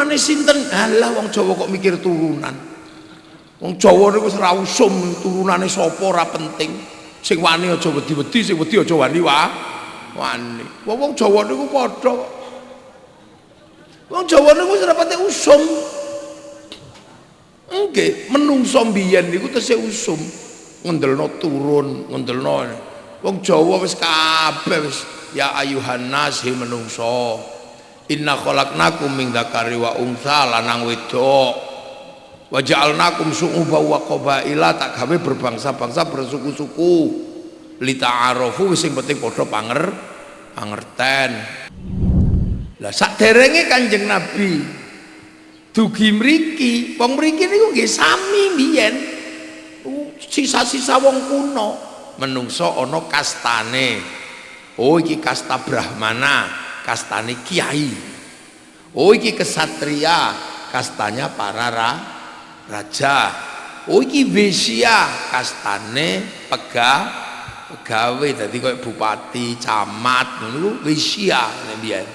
turunane sinten? Alah wong Jawa kok mikir turunan. Wong Jawa niku wis ra usum turunane sapa ora penting. Sing wani aja wedi-wedi, sing wedi aja wani wani. Wong Jawa niku padha kok. Wong Jawa niku wis ora pati usum. Nggih, menungso mbiyen niku tesih usum. Ngendelno turun, ngendelno. Wong Jawa wis kabeh wis ya ayuhan nas menungso. Inna khalaqnakum min dzakari wa untha, lanang wedok. Wa ja'alnakum syu'uban wa qabaila, tak gawe berbangsa-bangsa bersuku-suku. Li ta'arofu wis sing penting padha pangerten. Lah saderenge Kanjeng Nabi dugi mriki, wong mriki niku nggih sami mbiyen. Sisa-sisa wong kuno, menungso ana kastane. Oh iki kasta Brahmana, kastane kiai. Oh iki kesatria, kastanya para raja. Oh iki Wesya, kastane pegawai, dadi koyo bupati, camat niku Wesya mbiyen.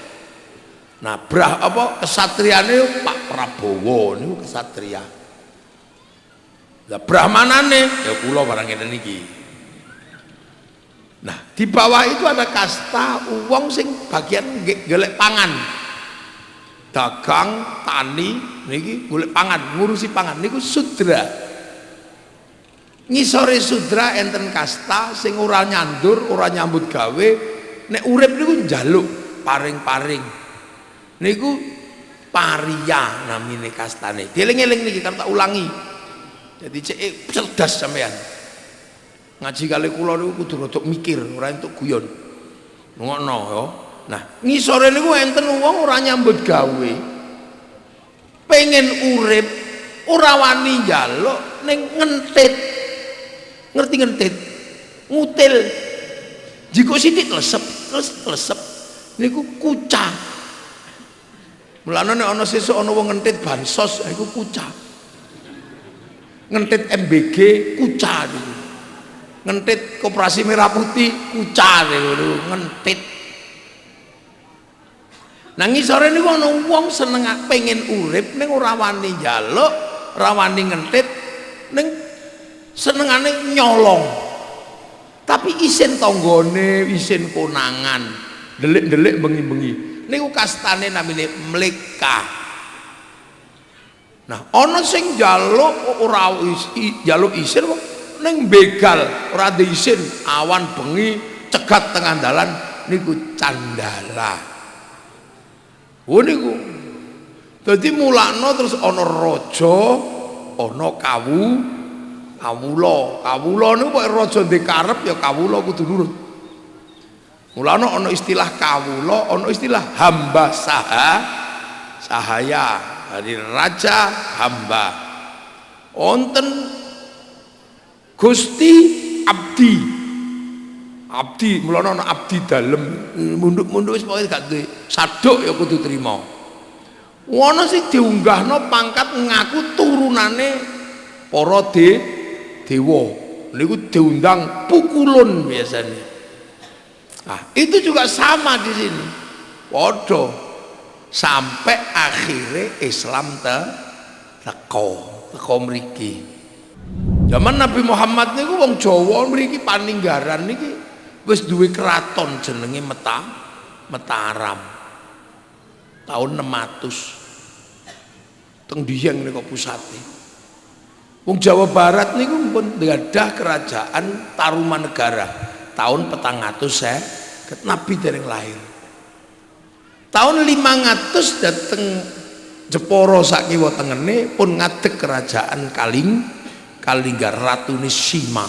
Nah, kesatriane Pak Prabowo niku kesatria. Lah Brahmanane ya kula barang ngene niki. Nah, di bawah itu ada kasta wong sing bagian golek pangan. Dagang, tani niki golek pangan, ngurusi pangan niku sudra. Ngisore sudra enten kasta sing ora nyandur, ora nyambut gawe, nek urip niku njaluk paring-paring. Niku paria namine kastane. Dieling-eling niki kan tak ulangi. Jadi cek cerdas sampean. Ngaji kali kula niku kudu rada mikir, ora entuk guyon. Ngono ya. Nah, ngisore niku enten wong ora nyambut gawe. Pengen urip, ora wani njaluk ning ngentit. Ngerti ngentit? Ngutil. Jiko sithik lesep niku kucah. Mulane nek ana sesuk ana wong ngentit bansos iku kucah. Ngentit MBG kucah niku. Ngentit Koperasi Merah Putih kucah niku ngentit. Nah ngisore niku ana wong seneng pengen urip ning ora wani njaluk, ora wani ngentit ning senengane nyolong. Tapi isin tanggane, isin konangan, delik-delik bengi-bengi. Niku kastane namine mleka. Nah, ana sing njaluk ora njaluk isin kok ning begal, ora ada isin, awan bengi cegat tengah dalan niku candala. Oh niku. Dadi mulakno terus ana raja, ana kawula. Kawula niku kok raja ndek karep ya kawula kudu nurut. Mulane ana istilah kawula, ana istilah hamba sahaya. Dari raja hamba. Wonten Gusti abdi. Abdi, mulane ana abdi dalem. Munduk-munduk wis pokoke gak duwe saduk ya kudu trima. Ana sing diunggahno pangkat ngaku turunane para dewa. Niku diundang pukulun biasanya. Nah, itu juga sama di sini. Podo sampai akhirnya Islam teko mriki. Zaman Nabi Muhammad niku wong Jawa mriki paninggaran niki wis duwe keraton jenenge Mataram. Tahun 600. Teng Dieng niku pusate. Wong Jawa Barat niku pun gadah kerajaan Tarumanegara tahun 400 Nabi dereng lahir. Tahun 500 dateng Jepara sakiwa tengene pun ngadeg kerajaan Kalinggar Ratune Sima.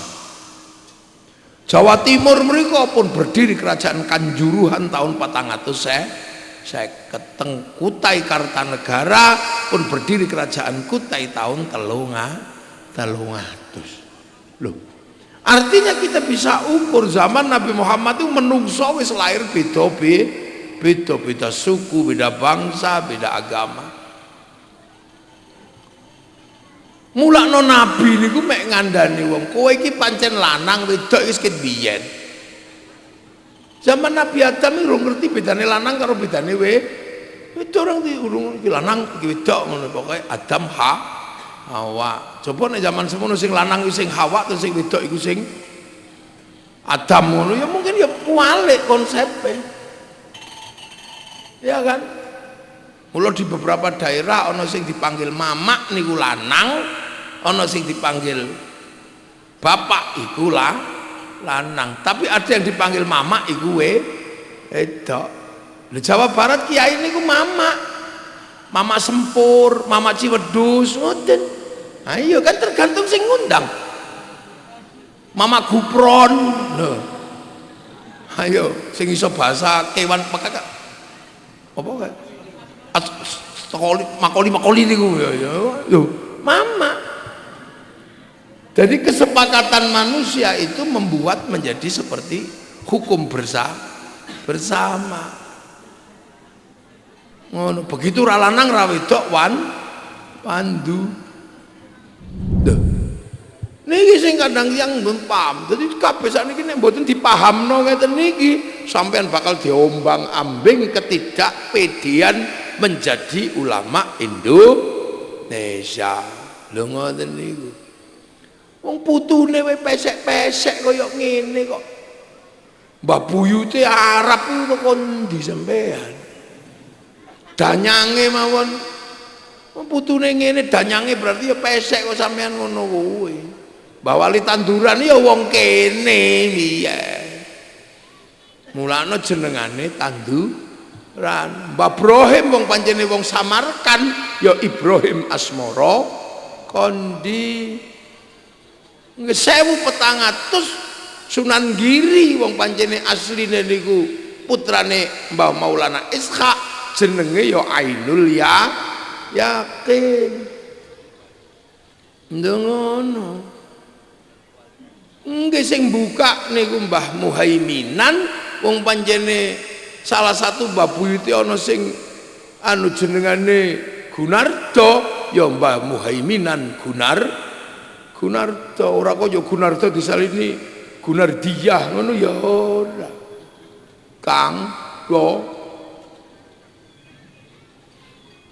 Jawa Timur mereka pun berdiri kerajaan Kanjuruhan tahun 400 keteng Kutai Kartanegara pun berdiri kerajaan Kutai tahun 300. Loh, artinya kita bisa ukur zaman Nabi Muhammad itu menungso wis lahir beda suku, beda bangsa, beda agama. Mulakno Nabi niku mek ngandani wong kowe iki pancen lanang wedok wis ket biyen. Zaman Nabi Adam iki ngerti bedane lanang karo bedane Itu orang di urung iki lanang iki wedok ngono pokoke Adam Hawa. Coba nek zaman semono sing lanang sing Hawa terus sing wedok iku sing Adam ngono ya mungkin ya kualik konsepnya. Ya kan? Mula di beberapa daerah ana sing dipanggil mamak niku lanang, ana sing dipanggil bapak iku lanang. Tapi ada yang dipanggil mamak iku wedok. Di Jawa Barat kiai niku mama Sempur, mama Ciwedus, ngoten. Ayo kan tergantung sing ngundang. Mama Gupron, lho. Ayo sing iso bahasa kewan pekak. Apa kan? Makoli niku ya. Lho, mama. Jadi kesepakatan manusia itu membuat menjadi seperti hukum bersama. Ngono begitu ra lanang ra wedok wandu. Niki sing kadang yang belum paham. Jadi kabeh sakniki nek mboten dipahamno ngeten niki sampean bakal diombang-ambing ketidakpedean menjadi ulama Indonesia. Lho ngoten niku. Wong putune wae pesek-pesek kaya ngene kok. Mbah buyute Arab iku kok ndi sampean? Danyange mawon putune ngene danyange berarti ya pesek kok sampean ngono kuwi. Mbah Wali tanduran ya wong kene piye. Mulane jenengane tanduran. Mbah Ibrahim wong pancene wong Samarkan ya Ibrahim Asmara Kondi. 1400 Sunan Giri wong pancene asline niku putrane Mbah Maulana Ishaq jenenge ya Ainul Yakin. Ngono. Nggih sing buka niku Mbah Muhaiminan wong pancene salah satu mbah buyute ana sing anu jenengane Gunardo ya Mbah Muhaiminan Gunardo ora kok ya Gunardo disalini Gunardiyah ngono ya ora. Kang lo.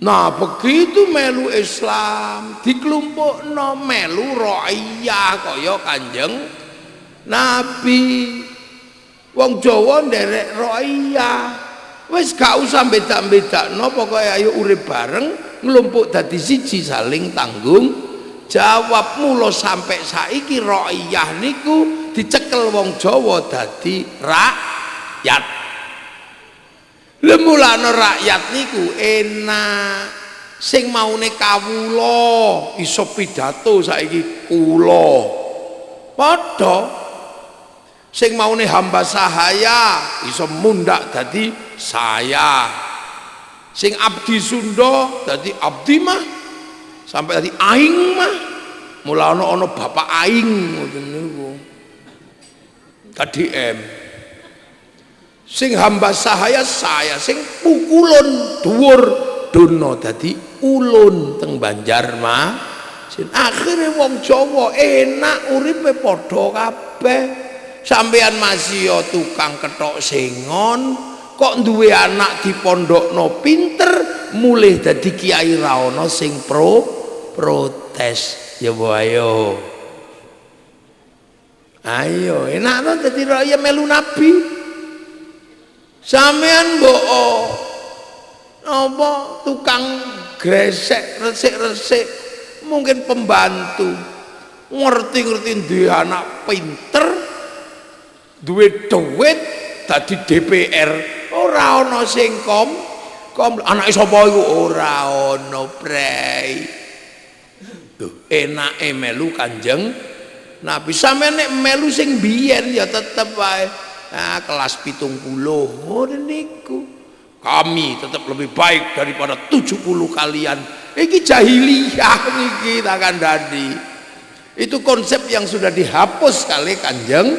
Nah begitu melu Islam dikelompokno melu ro'iyah kaya Kanjeng Nabi. Wong Jawa nderek ro'iyah wis gak usah beda-bedakno pokoke ayo urip bareng nglumpuk dadi siji saling tanggung jawab. Mula sampai saiki ro'iyah niku dicekel wong Jawa dadi rakyat. Lemulane rakyat niku enak sing maune kawula iso pidato saiki kula padha sing maune hamba sahaya iso mundak dadi saya sing abdi Sunda dadi abdi mah sampai dadi aing mah mulane ana bapak aing ngoten niku KDM. Sing hamba sahaya saya sing pukulun dhuwur dono dadi ulun teng Banjarma. Akhire wong Jawa enak uripe padha kabeh. Sampeyan masih tukang ketok sengon kok duwe anak dipondokno pinter mulih dadi kiai ra ono sing protes. Ya ayo. Ayo enak to dadi raya melu nabi. Sampean mbok apa tukang gresek resik-resik mungkin pembantu ngerti-ngerti duwe anak pinter duwe duit dadi DPR ora ana sing kom anake sapa iku ora ana prei. Lho enake melu Kanjeng Nabi. Sampeyan nek melu sing biyen ya tetep wae kelas 70 niku kami tetap lebih baik daripada 70 kalian. Iki jahiliyah niki tak kandhani. Itu konsep yang sudah dihapus kali Kanjeng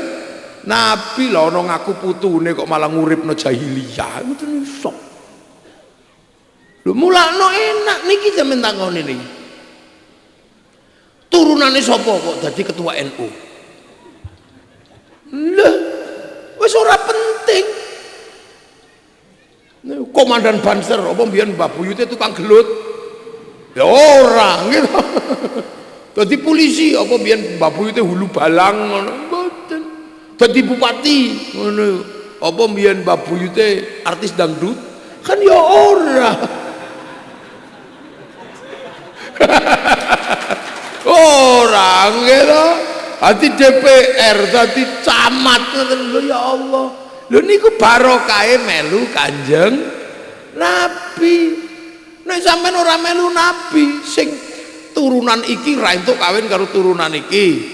Nabi. Lho ana ngaku putune kok malah nguripno jahiliyah itu iso. Lho mulakno enak niki sampeyan takoni niki. Turunane sapa kok dadi ketua NU? Lho wis ora penting. komandan Banser apa mbiyen Mbah Buyute tukang gelut ya ora gitu. Dadi polisi apa mbiyen Mbah Buyute hulu balang ngono mboten. Dadi bupati ngono apa mbiyen Mbah Buyute artis dangdut kan ya ora. Orang gitu hati DPR dadi camat ngoten lho ya Allah. Lho niku barokahe melu Kanjeng Nabi. Nek sampean ora melu Nabi sing turunan iki ra entuk kawin karo turunan iki.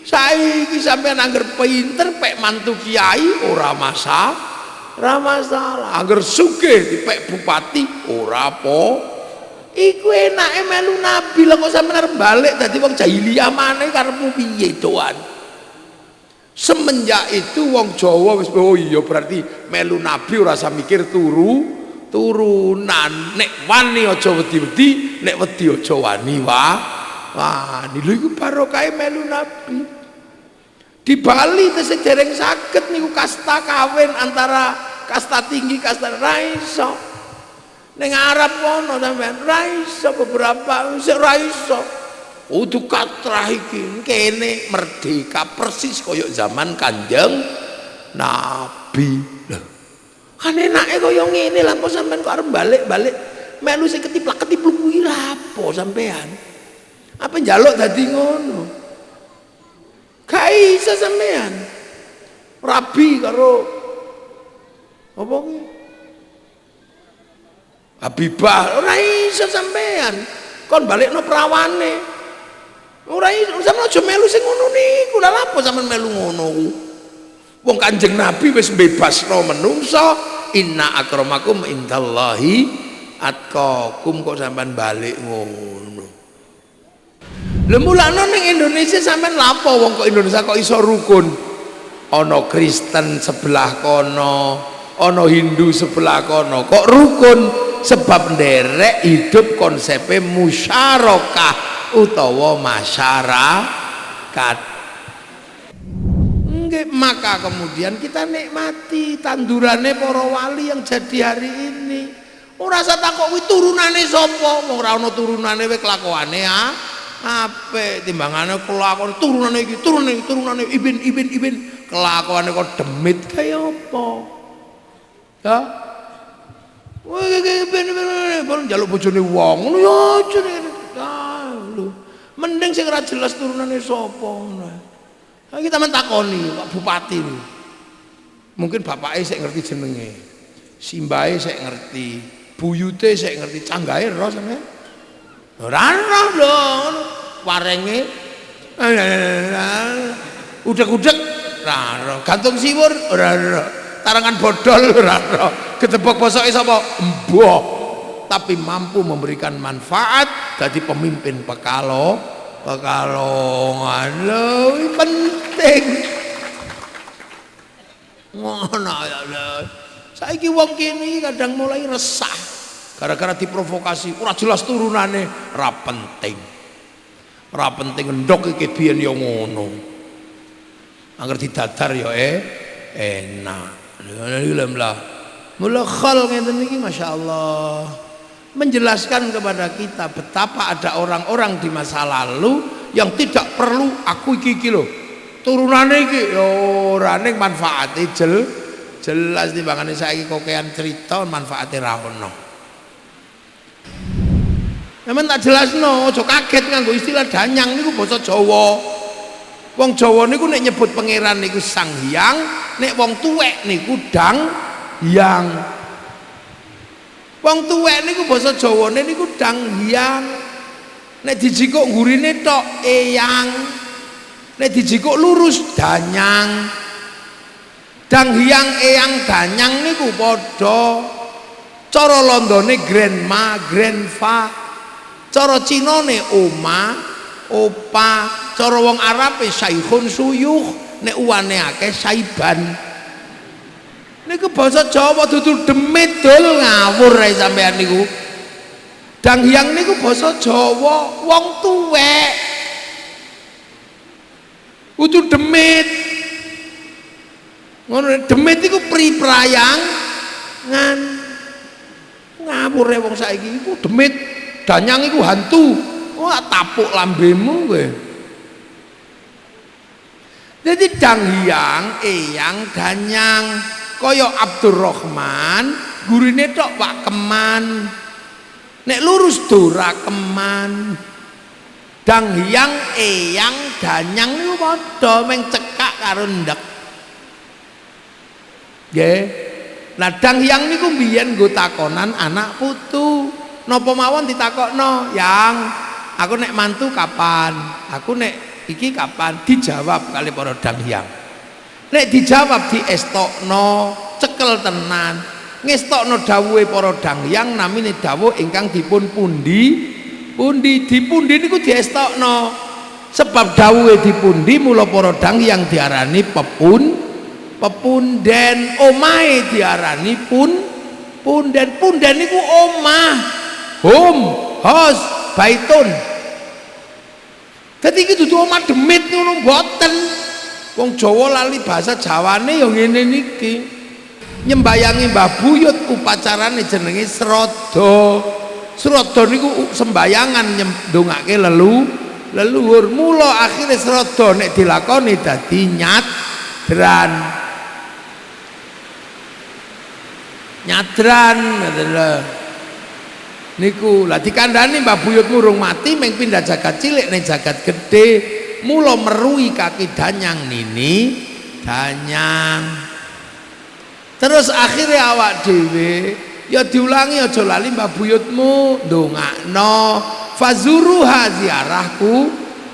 Saiki sampean angger pinter pek mantu kiai ora masalah. Angger sugih dipek bupati ora apa. Iku enake melu Nabi lho kok sampean arep balik dadi wong jahiliyah maneh karepmu piye doan. Semenjak itu wong Jawa wis oh iya berarti melu Nabi ora usah mikir turunan. Nek wani aja wedi-wedi, nek wedi aja wani wani. Lho iku barokahe melu Nabi. Di Bali tesih dereng saged niku kasta kawin antara kasta tinggi kasta ra iso. Ning Arab kono sampean ra iso beberapa wis ra iso. Kudu katrah iki kene merdeka persis kaya zaman Kanjeng Nabi. Lho. Kan enake kaya ngene lha kok sampean kok arep balik-balik melu sing ketiplak-ketipluk kuwi lha apa sampean? Apa njaluk dadi ngono? Gak iso sampean. Rabi karo apa kuwi? Habibah ora iso sampean. Kon balekno prawane. Ora iso sampeyan aja melu sing ngono niku. Lha apa sampeyan melu ngono ku? Wong Kanjeng Nabi wis bebasno menungso, inna akramakum indallahi atqakum kok sampeyan balik ngono. Lha mulane ning Indonesia sampeyan lha apa wong kok Indonesia kok iso rukun? Ana Kristen sebelah kono, ana Hindu sebelah kono. Kok rukun? Sebab nderek hidup konsepnya musyarakah utawa masyarakat. Maka kemudian kita nikmati tandurannya para wali yang jadi hari ini. Ora usah takok kuwi turunane sapa, wong ora ana turunane wae kelakuane apik timbangane kelakuan turunane iki, turunane ibin kelakuane kok demit kaya apa? Ya ben njaluk bojone wong ngono ya aja lho. Mending sing ora jelas turunane sapa ngono. Ha kita mentakoni Pak Bupati lho. Mungkin bapake sik ngerti jenenge. Simbahe sik ngerti, buyute sik ngerti, canggahe ro sampean. Ora roh lho ngono. Warenge udek-udek ora ro. Gantung siwur ora ro. Tarangan bodol ora ro. Gedebok bosoke sapa? Emboh. Tapi mampu memberikan manfaat jadi pemimpin pekalongan lho penting ngono ya lho. Saiki wong kene iki kadang mulai resah gara-gara diprovokasi ora jelas turunane ora penting endok iki biyen ya ngono angger didadar ya enak lha mula khol ngeten iki masyaallah menjelaskan kepada kita betapa ada orang-orang di masa lalu yang tidak perlu aku iki lho turunane iki ora ning manfaate jelas timbangane saiki kokean cerita manfaate ra ono. Sampeyan tak jelasno aja kaget nganggo istilah danyang niku basa Jawa. Wong Jawa niku nek nyebut pangeran niku Sang Hyang, nek wong tuwek niku Dang Hyang. Wong tuwek niku basa Jawane niku Dang Hyang. Nek dijikuk ngurine tok eyang. Nek dijikuk lurus danyang. Dang Hyang eyang danyang niku padha. Cara Londone grandma, grandpa. Cara Cinane oma, opa. Cara wong Arabe saikhun suyuh, nek uwane akeh saiban. Niku basa Jawa dudu demit dul ngawur ae sampean niku. Dang Hyang niku basa Jawa wong tuwek. Kudu demit. Ngono demit iku priprayangan. Ngawure wong saiki iku demit, danyang iku hantu. Wah, tapuk lambemu kowe. Jadi Danghyang, Eyang, Danyang kaya Abdurrahman, gurine tok Wak Keman. Nek lurus Dora Keman. Danghyang, Eyang, Danyang niku padha meng cekak karo ndek. Nggih. Nah Danghyang niku mbiyen nggo takonan anak putu. Napa mawon ditakokno, "Yang, aku nek mantu kapan? Aku nek iki kapan?" Dijawab kali para Danghyang. Nek dijawab diestokno, cekel tenan. Ngestokno dawuhe para Danghyang namine dawuh ingkang dipun pundi niku diestokno. Sebab dawuhe dipundi mula para Danghyang diarani pepunden, omahe diarani punden. Punden niku omah. Hos, baitun. Dadi iki dudu omah demit ngono mboten. Wong Jawa lali bahasa Jawane ya ngene niki. Nyembayangi Mbah Buyut upacarane jenenge Srada. Srada niku sembayangan ndongake leluhur. Mula akhire Srada nek dilakoni dadi nyadran ngoten lho. Niku lah dikandani Mbah Buyut urung mati meng pindah jagat cilik ning jagat gede. Mula meruhi kaki Danyang nini Danyang. Terus akhirnya awak dhewe ya diulangi aja lali Mbah Buyutmu ndongakno fazuruha ziarahku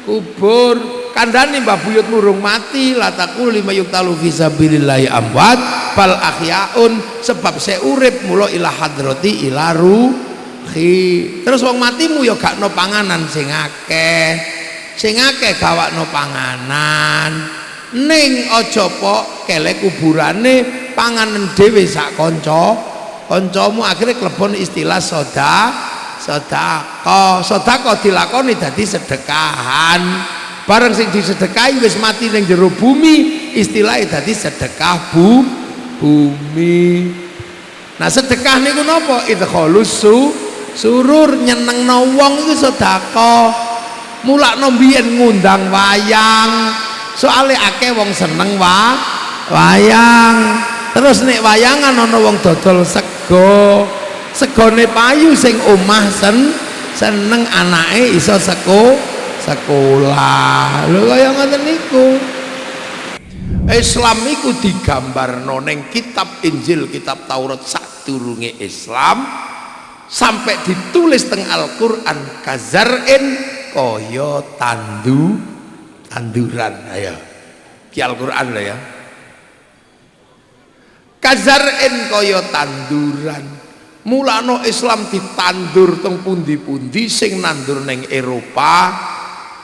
kubur. Kandhani Mbah Buyutmu urung mati lataku lima yuktalu fisabilillahi amwat bal ahyaun, sebab saya urip mula ila hadrati ila ruhi. Terus wong matimu ya gak no panganan sing akeh gawakno panganan ning aja pok kelek kuburane panganan dhewe sak kancamu. Akhirnya klebon istilah sedekah dilakoni dadi sedekahan. Bareng sing disedekahi wis mati ning jero bumi, istilahnya dadi sedekah bumi. Nah sedekah niku napa? Idkhalus surur, nyenengno wong iku sedekah. Mulakno mbiyen ngundang wayang, soalnya akeh wong seneng wayang. Terus nek wayangan ana wong dodol segone payu sing omah seneng anake iso sekolah. Lho kaya ngoten niku. Islam iku digambarno ning kitab Injil, kitab Taurat sadurunge Islam sampai ditulis teng Al-Qur'an kazar'in kaya tanduran. Ayo. Ki Al-Qur'an lah ya. Kazar'in kaya tanduran. Mulane Islam ditandur teng pundi-pundi. Sing nandur ning Eropa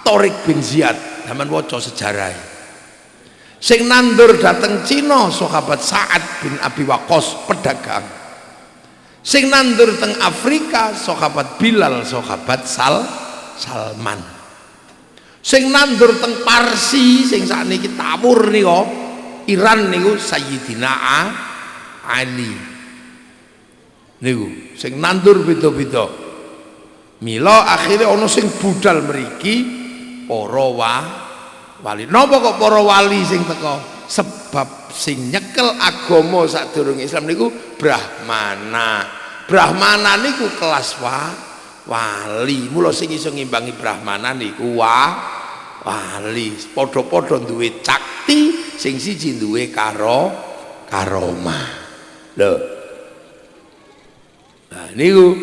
Tariq bin Ziyad, zaman waca sejarah. Sing nandur dateng Cina sahabat Sa'ad bin Abi Waqqas, pedagang. Sing nandur teng Afrika sahabat Bilal, sahabat Salman. Sing nandur teng Parsi sing sakniki tawur nika Iran niku Sayyidina Ali. Niku sing nandur beda-beda. Mila akhirnya ana sing budal mriki para wali. Napa kok para wali sing teko? Sebab sing nyekel agama sadurunge Islam niku Brahmana. Brahmana niku kelas wali. Mula sing iso ngimbangi Brahmana niku wali. Padha-padha duwe cakti, sing siji duwe karomah. Lho. Nah niku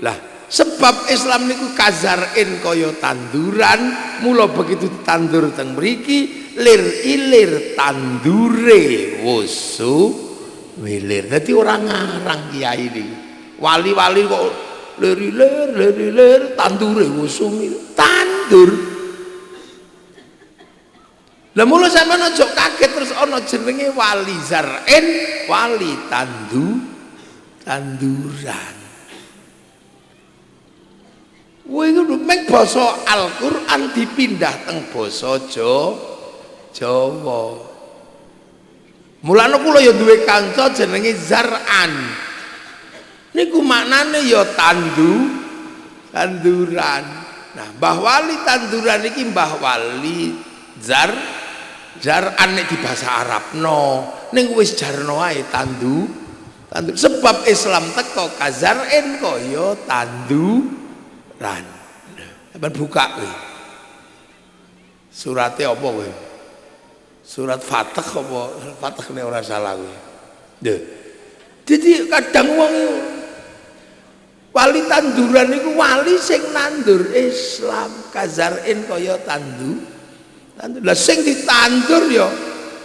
lah sebab Islam niku kazar'in kaya tanduran. Mula begitu tandur teng mriki lir ilir tandure wusu wilir. Dadi ora ngarang kiai niku. Wali-wali kok lir tandure wusu tandur. Lah mula sampeyan aja kaget terus ana jenenge wali zar'in, wali tanduran. Kuwi kudu mek basa Al-Qur'an dipindah teng basa Jawa. Mulane kula ya duwe kanca jenenge Zar'an. Niku maknane ya tanduran. Nah, Mbah Wali tanduran iki Mbah Wali zar nek di bahasa Arab no ning wis jarno ae tandur sebab Islam teko kazarin kok ya tanduran. Sampeyan buka kowe. Surate apa kowe? Surat Fatah apa? Fatah nek ora salah kowe. Jadi kadang wong wali tanduran itu wali sing nandur Islam kazarin kaya tandur lah sing ditandur ya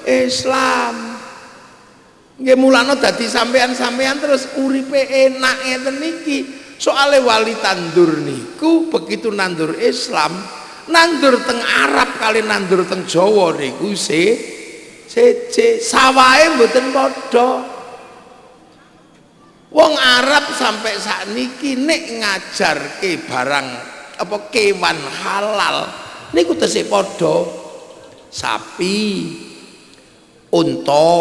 Islam nggih mulane dadi sampean terus uripe enak ngeten niki soale wali tandur niku begitu nandur Islam nandur teng Arab kali nandur teng Jawa niku seje sawahe mboten padha. Wong Arab sampai saat niki nek ngajarke barang apa kewan halal niku tesih padha sapi, unta,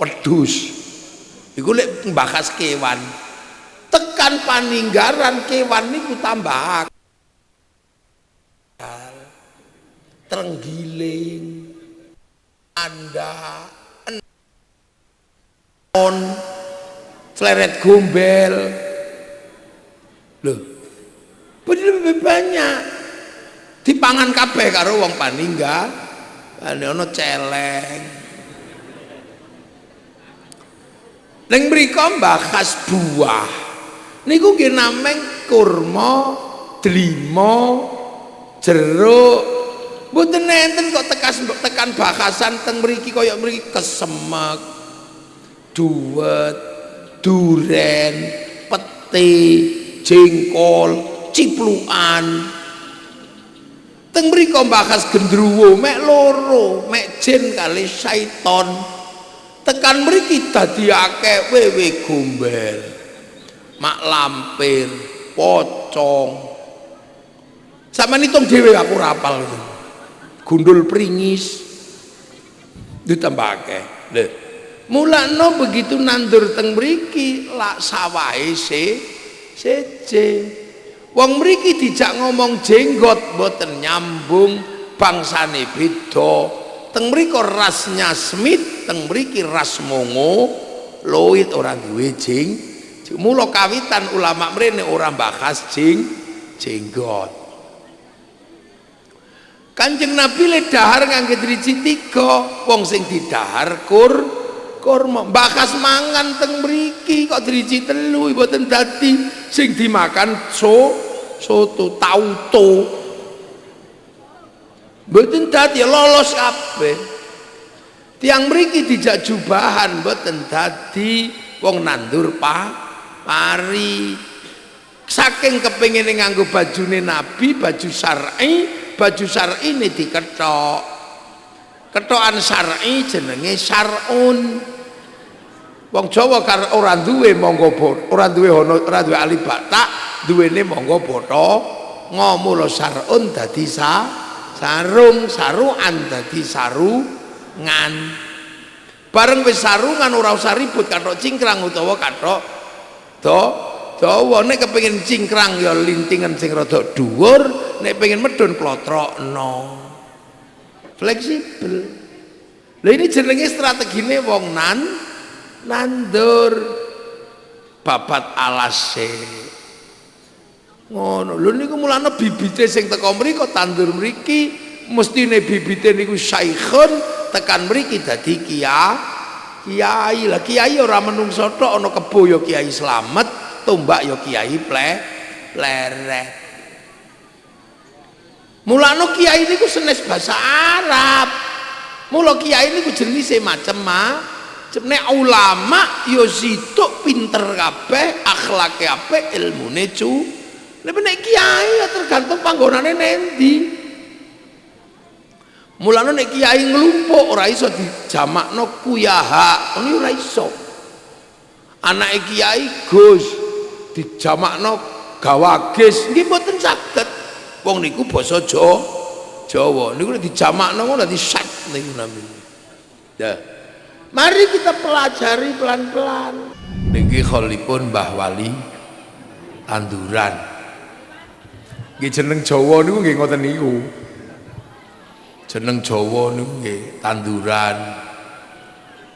wedhus. Iku nek mbahas kewan tekan paninggaran kewan niku tambah terenggiling, anda, fleret gombel loh lebih banyak dipangan kabeh karo wong paninggal ana celeng ning mriko bahas buah niku nggih nameng kurma delima jeruk mboten enten kok tekan bahasan teng mriki kaya mriki kesemek duwet duren, pete, jengkol, ciplukan. Teng mriko bahas gendruwo, mek loro, mek jin kali syaiton. Tekan mriki dadi akeh wewe gombel, mak lampir, pocong. Sampeyan hitung dhewe aku ora apal itu. Gundul pringis. Ditambah akeh. Lho. Mulane begitu nandur teng mriki lak sawahe seje. Wong mriki dijak ngomong jenggot mboten nyambung bangsane beda. Teng mriko rasnya Smith, teng mriki ras Mongo, Loid ora duwe mula kawitan ulama mrene ora bahas jenggot. Kanjeng Nabi le dahar ngangge driji 3, wong sing didahar kurma bakas mangan teng mriki kok driji 3 mboten dadi sing dimakan soto tauto mboten dadi lolos kabeh tiang mriki dijak jubahan mboten dadi wong nandur pari saking kepengine nganggo bajune Nabi baju syar'i ini diketok ketokan syar'i jenenge syar'un. Wong Jawa karo ora duwe monggo ora duwe alibata, duwene monggo botho ngomulo syar'un dadi sarung, saruan dadi sarungan. Bareng wis sarungan ora usah ribut kathok cingkrang utawa kathok dawa. Nek kepengin cingkrang ya lintingan sing rada dhuwur, nek pengen medun plotrokno. Fleksibel. Lah ini jenenge strategine wong nandur babat alase. Ngono. Lho niku mulane bibite sing teko mriko tandur mriki mestine bibite niku syaikhun tekan mriki dadi kiai. Lah kiai ora menungso tok ana kebo ya Kiai Slamet, tombak ya Kiai Pleret. Mulane kiai niku senes bahasa Arab. Mula kiai niku jenise macem-macem. Nek ulama ya situk pinter kabeh, akhlake apik, ilmune nek kiai ya tergantung panggonane nendi. Mulane nek kiai nglumpuk ora iso dijamakno kuyaha, ngono ora iso. Anake kiai Gus dijamakno gawagis nggih mboten saged. Wong niku basa Jawa. Niku nek dijamakno ngono dadi sak niku namine. Ya. Mari kita pelajari pelan-pelan. niki kholipun Mbah Wali Tanduran. Nggih jeneng Jawa niku nggih ngoten niku. Jeneng Jawa niku nggih Tanduran.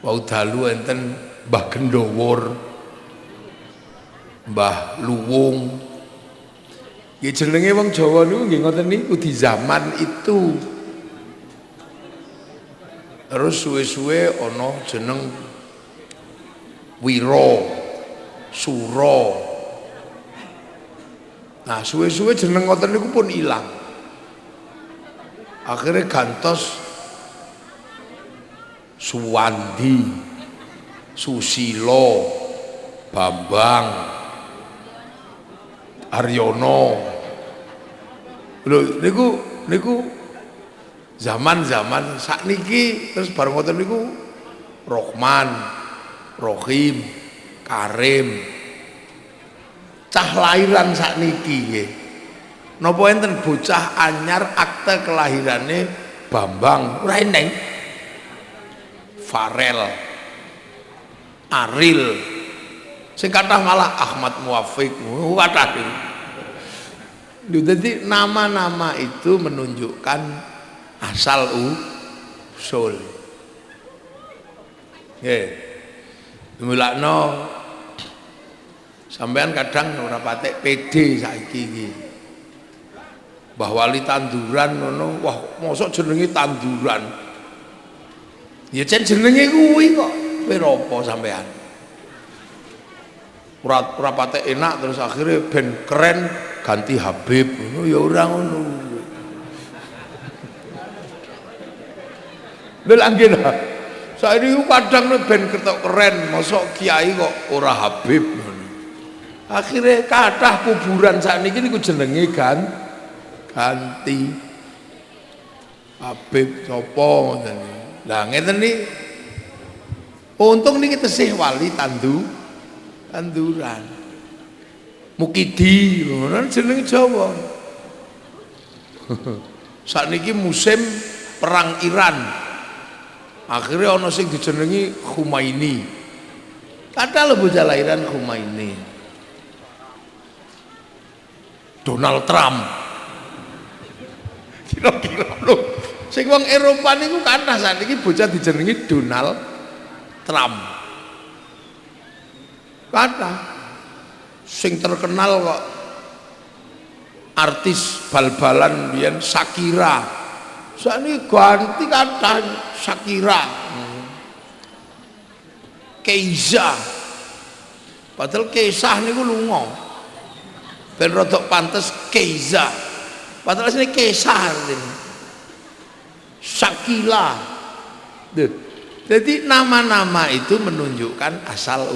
Wau dalu enten Mbah Gendowor, Mbah Luwung. Nggih jenenge wong Jawa niku nggih ngoten niku di zaman itu. Terus suwe-suwe ana jeneng Wiro, Suro. Nah suwe-suwe jeneng ngoten niku pun ilang. Akhirnya gantos Suwandi, Susilo, Bambang, Aryono. Lho niku zaman-zaman sakniki terus bareng ngoten niku Rohman, Rohim, Karim. Cah lahiran sakniki nggih. Napa enten bocah anyar akte kelahirane Bambang ora eneng. Farel, Aril, sing kathah malah Ahmad Muwafiq, kathah. Jadi nama-nama itu menunjukkan asal usul. Nggih. Mulakno sampean kadang ora patek pede saiki iki. Mbah Wali Tanduran ngono, wah mosok jenenge Tanduran. Ya jan jenenge kuwi kok. Kowe apa sampean? Ora patek enak terus akhirnya ben keren ganti Habib. Ngono ya ora ngono. Lha nggih ta. Saiki kadang ben ketok keren, mosok kiai kok ora Habib ngono. Akhirnya kathah kuburan sakniki niku jenenge ganti Habib sapa ngoten. Lah ngeten niki untung niki tesih Wali Tanduran. Mukidi ngono jeneng Jawa. Sakniki musim perang Iran. Akhirnya ana sing dijenengi Khomeini. Kathah lho bocah lahiran Khomeini. Donald Trump. Kira-kira lho, sing wong Eropa niku kathah sakniki bocah dijenengi Donald Trump. Kathah sing terkenal kok artis bal-balan biyen Shakira. Sakniki ganti kathah Shakira. Keiza. Padahal Keisah niku lunga. Ben rodok pantes Keiza. Padahal sini Kesar ini. Shakila. Jadi nama-nama itu menunjukkan asal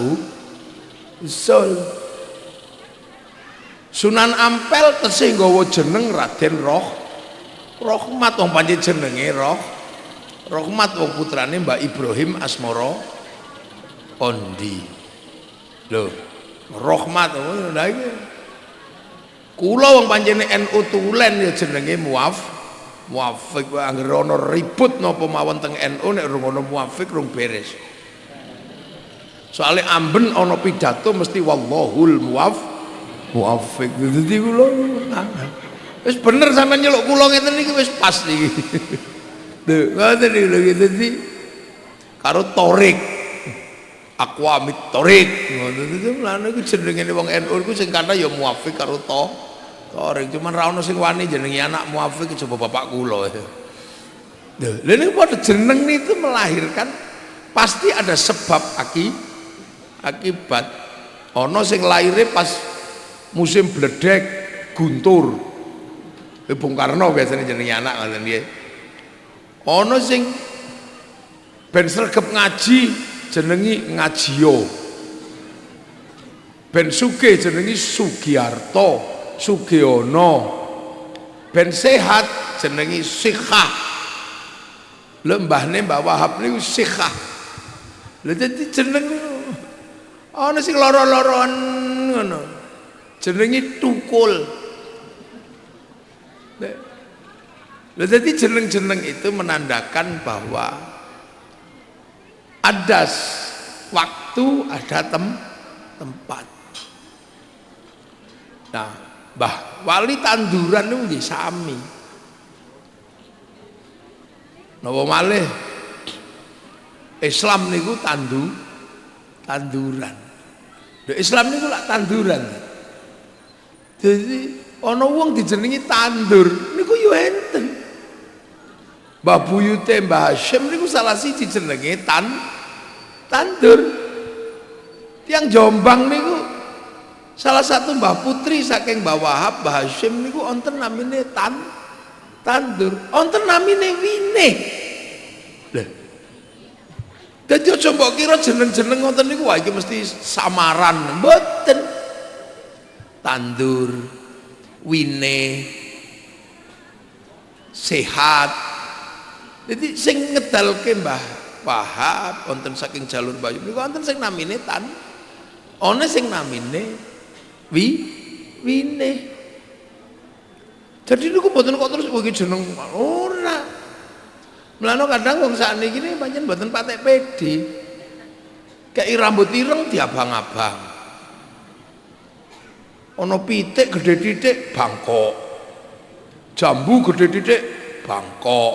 usul. Sunan Ampel tesih nggawa jeneng Raden Rohmat wong pancen jenenge Rohmat wong putrane Mbak Ibrahim Asmara Ondi. Lho, Rohmat lha iki. Kula wong pancene NU tulen ya jenenge Muwafiq. Anggere ana ribut napa mawon teng NU nek rung ana Muwafiq rung beres. Soale amben ana pidato mesti wallahul muwafiq. Dadi kula wis bener sampean nyeluk kula ngeten iki wis pas iki. Lho, ngoten iki lho dadi karo Torik. Aqwamit Torik. Ngoten iki mlane iku jenenge wong NU iku sing kathah ya Muwafiq karo Torik. Cuman ra ono sing wani jenenge anak Muwafiq coba bapak kula. Lho, lha niku padha jeneng itu melahirkan pasti ada sebab akibat. Ono sing lahirnya pas musim bledek guntur. Bung Karno biasanya jenenge anak ngoten nggih. Ono sing ben sregep ngaji jenengi Ngajio. Ben sugih jenengi Sugiarto, Sugiono. Ben sehat jenengi Sikhah. Lembahne Mbah Wahab niku Sikhah. Lha dadi jeneng ana sing lara-laran ngono. Jenenge Tukul. Lha dadi jeneng-jeneng itu menandakan bahwa ada waktu, ada tempat. Nah, Mbah Wali tanduran niku nggih sami. Napa malih Islam niku tanduran. Islam niku lak tanduran. Jadi ana wong dijenengi tandur niku yo enten. Mbah buyute Mbah Hasyim niku salah siji jenenge tandur. Tiang Jombang niku salah satu Mbah Putri saking Mbah Wahab Mbah Hasyim niku wonten namine tandur, wonten namine winih. Lha. Dadi aja mbok kira jeneng-jeneng ngoten niku wah iki mesti samaran, mboten. Tandur, winih, sehat. Jadi sing ngedalke Mbah Wahab wonten saking jalur Bayu niku wonten sing namine ana sing namine winih. Jadi niku mboten kok terus bagi jeneng ora. Mulane kadang wong sakniki iki pancen mboten patek pede. Kei rambut ireng diabang-abang. Ana pitik gedhe titik bangkok. Jambu gedhe titik bangkok.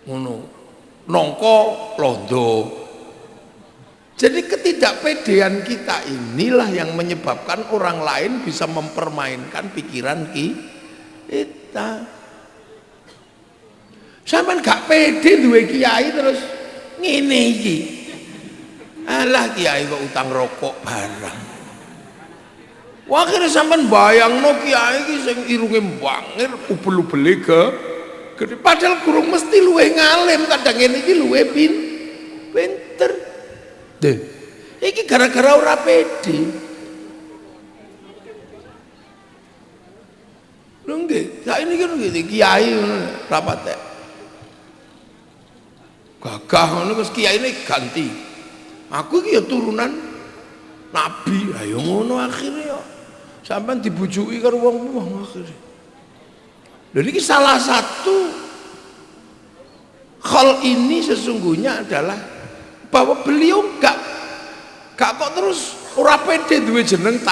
Ngono. Nongko londo. Jadi ketidakpedean kita inilah yang menyebabkan orang lain bisa mempermainkan pikiran kita. Sampeyan gak pede duwe kiai terus ngene iki. Alah kiai kok utang rokok barang. Wah akhirnya sampeyan bayangno kiai iki sing irunge mbangir ubel-ubele gede. Padahal gurung mesti luwe ngalim, kadang ngene iki luwe pinter. Deh, iki gara-gara ora pede. Lho nggih, saiki kan nggih kiai ngono rapat. Gagah ngono terus kiyaine ganti. Aku iki ya turunan nabi. Ayo ngono akhire ya. Sampeyan dibujuki karo wong-wong akhire. Lha iki salah satu hal ini sesungguhnya adalah bahwa beliau gak kok terus ora pede duwe jeneng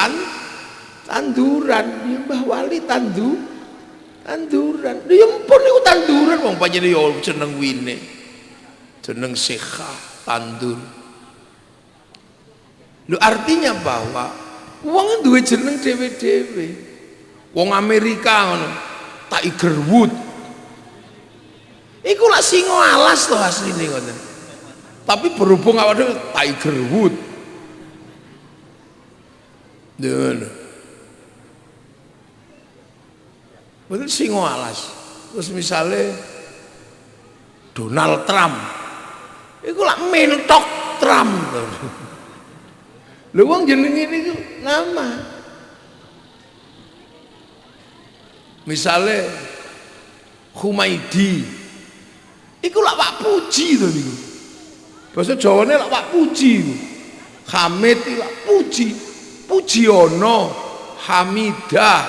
tanduran. Ya Mbah Wali tanduran. Ya ampun niku tanduran wong panjenengan ya jeneng wine. Jeneng Sekha tandur. Lho artinya bahwa wong duwe jeneng dhewe-dhewe. Wong Amerika ngono, Tiger Wood. Iku lak singo alas to asline ngoten. Tapi berhubung awake Tiger Wood. Ngono. Betul singo alas. Terus misalnya Donald Trump. Iku lak mentok Trump. Lha wong jenenge niku nama. Misalnya Humaidi. Iku lak Pak Puji to niku. Bahasa Jawane lak Pak Puji. Hamid lak Puji. Pujiono, Hamidah,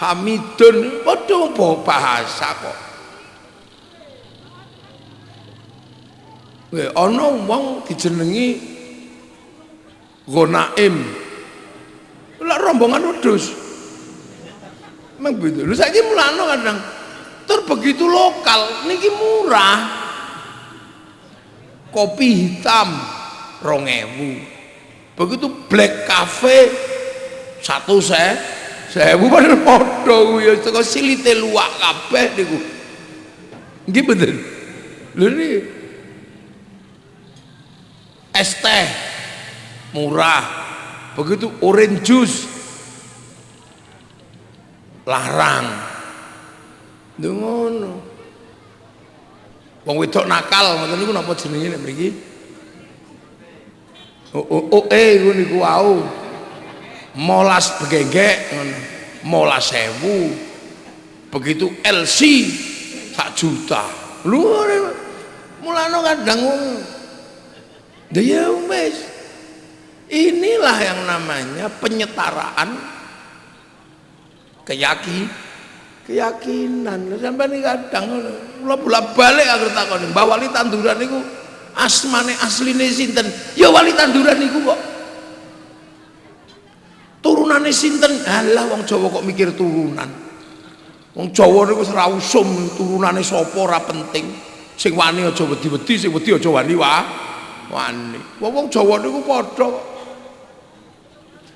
Hamidun padha bahasa kok. Ana wong dijenengi Gonaim. Lah rombongan wedhus. Memang begitu. Lho saiki mulane kadang tur begitu lokal niki murah. Kopi hitam 2000. Begitu black cafe 1.000 padahal padha kuwi ya teko silite luwak kabeh niku. Nggih bener. Lho niki es teh murah, begitu orange juice larang. Ngono. Wong wedok nakal ngoten niku napa jenenge nek mriki? Ngono niku wau. Molas begegek ngono. 15.000. Begitu LC 1 juta. Lho mulane kadang dia wis. Inilah yang namanya penyetaraan keyakinan. Sampai ini kadang kula bolak-balik agar takon Mbah Wali tanduran niku asmane asline sinten? Ya Wali Tanduran niku kok. Turunane sinten? Alah wong Jawa kok mikir turunan. Wong Jawa niku wis ra usum turunane sapa ora penting. Sing wani aja wedi-wedi, sing wedi aja wani wani. Wong Jawa niku padha kok.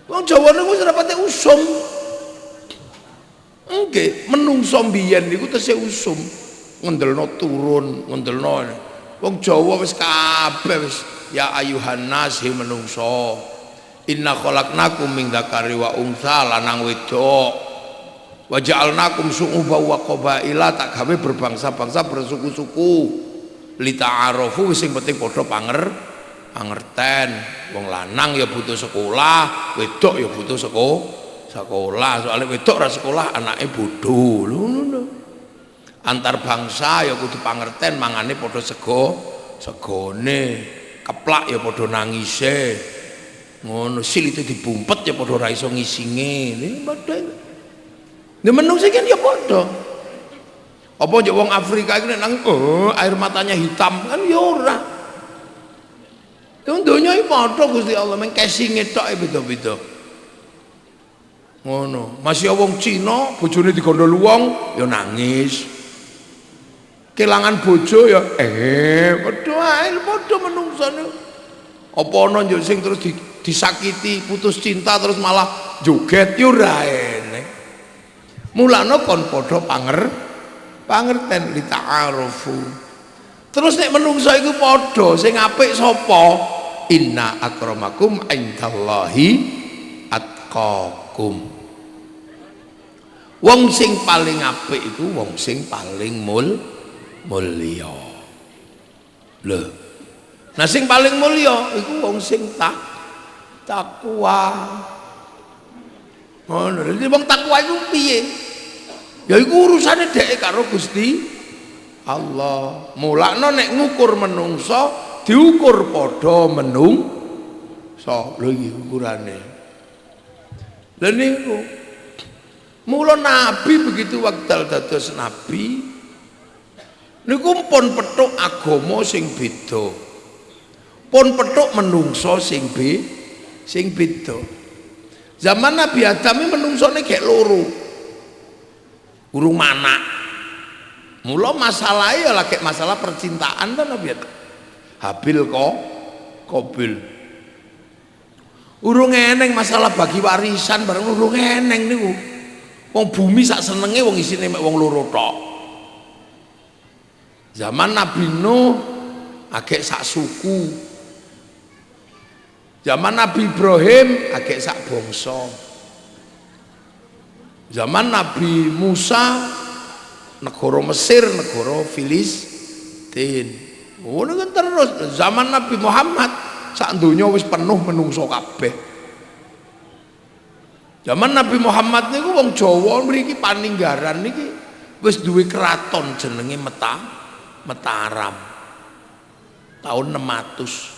Wong Jawa niku wis ora pate usum. Nggih, menungso mbiyen niku tesih usum. Ngendelno turun, ngendelno. Wong Jawa wis kabeh wis ya ayuhan nas menungso. Inna khalaqnakum min dzakari wa untha, lanang wedok. Wa ja'alnakum syu'uban wa qabaila, tak gawe berbangsa-bangsa bersuku-suku. Li ta'arofu wis sing penting padha pangerten. Wong lanang ya butuh sekolah, wedok ya butuh sekolah. Soalnya wedok ra sekolah anake bodho. Lho. Antar bangsa ya kudu pangerten, mangane padha segone. Keplak ya padha nangise. Ngono silite dibumpet ya padha ra iso ngisinge. Nek menungso kan ya padha. Apa njok wong Afrika iki nek nang air matanya hitam kan ya ora. Donya iki padha Gusti Allah, meng casinge tok beda-beda. Ngono. Masih wong Cina bojone digondol wong ya nangis. Kelangan bojo ya padha ae padha menungsone. Apa ana njok sing terus disakiti, putus cinta terus malah joget yo ora enek. Mulane kon padha pangerten li ta'arufu. Terus nek menungso iku padha sing apik sapa? Inna akramakum indallahi atqakum. Wong sing paling apik iku wong sing paling mulya. Lho. Nah sing paling mulya iku wong sing takwa. Ngono. Dadi wong takwa iku piye? Ya iku urusane dhek karo Gusti Allah. Mulakno nek ngukur menungso diukur padha menungso. Lho iki ukurane. Lha niku mula nabi begitu wekdal dados nabi niku pun petuk agama sing beda. Pun petuk menungso sing beda. Zaman Nabi Adam iki menungsone gek loro. Urung manak. Mula masalahe ya lagi masalah percintaan to Nabi Adam. Habil kok Qabil. Urung eneng masalah bagi warisan bareng urung eneng niku. Wong bumi sak senenge wong isine mek wong loro tok. Zaman Nabi Nuh agek sak suku. Zaman Nabi Ibrahim agek sak bangsa. Zaman Nabi Musa negara Mesir, negara Filistin. Ngono kan terus. Zaman Nabi Muhammad sak donya wis penuh menungso kabeh. Zaman Nabi Muhammad niku wong Jawa mriki paninggaran niki wis duwe keraton jenenge Mataram. Tahun 600.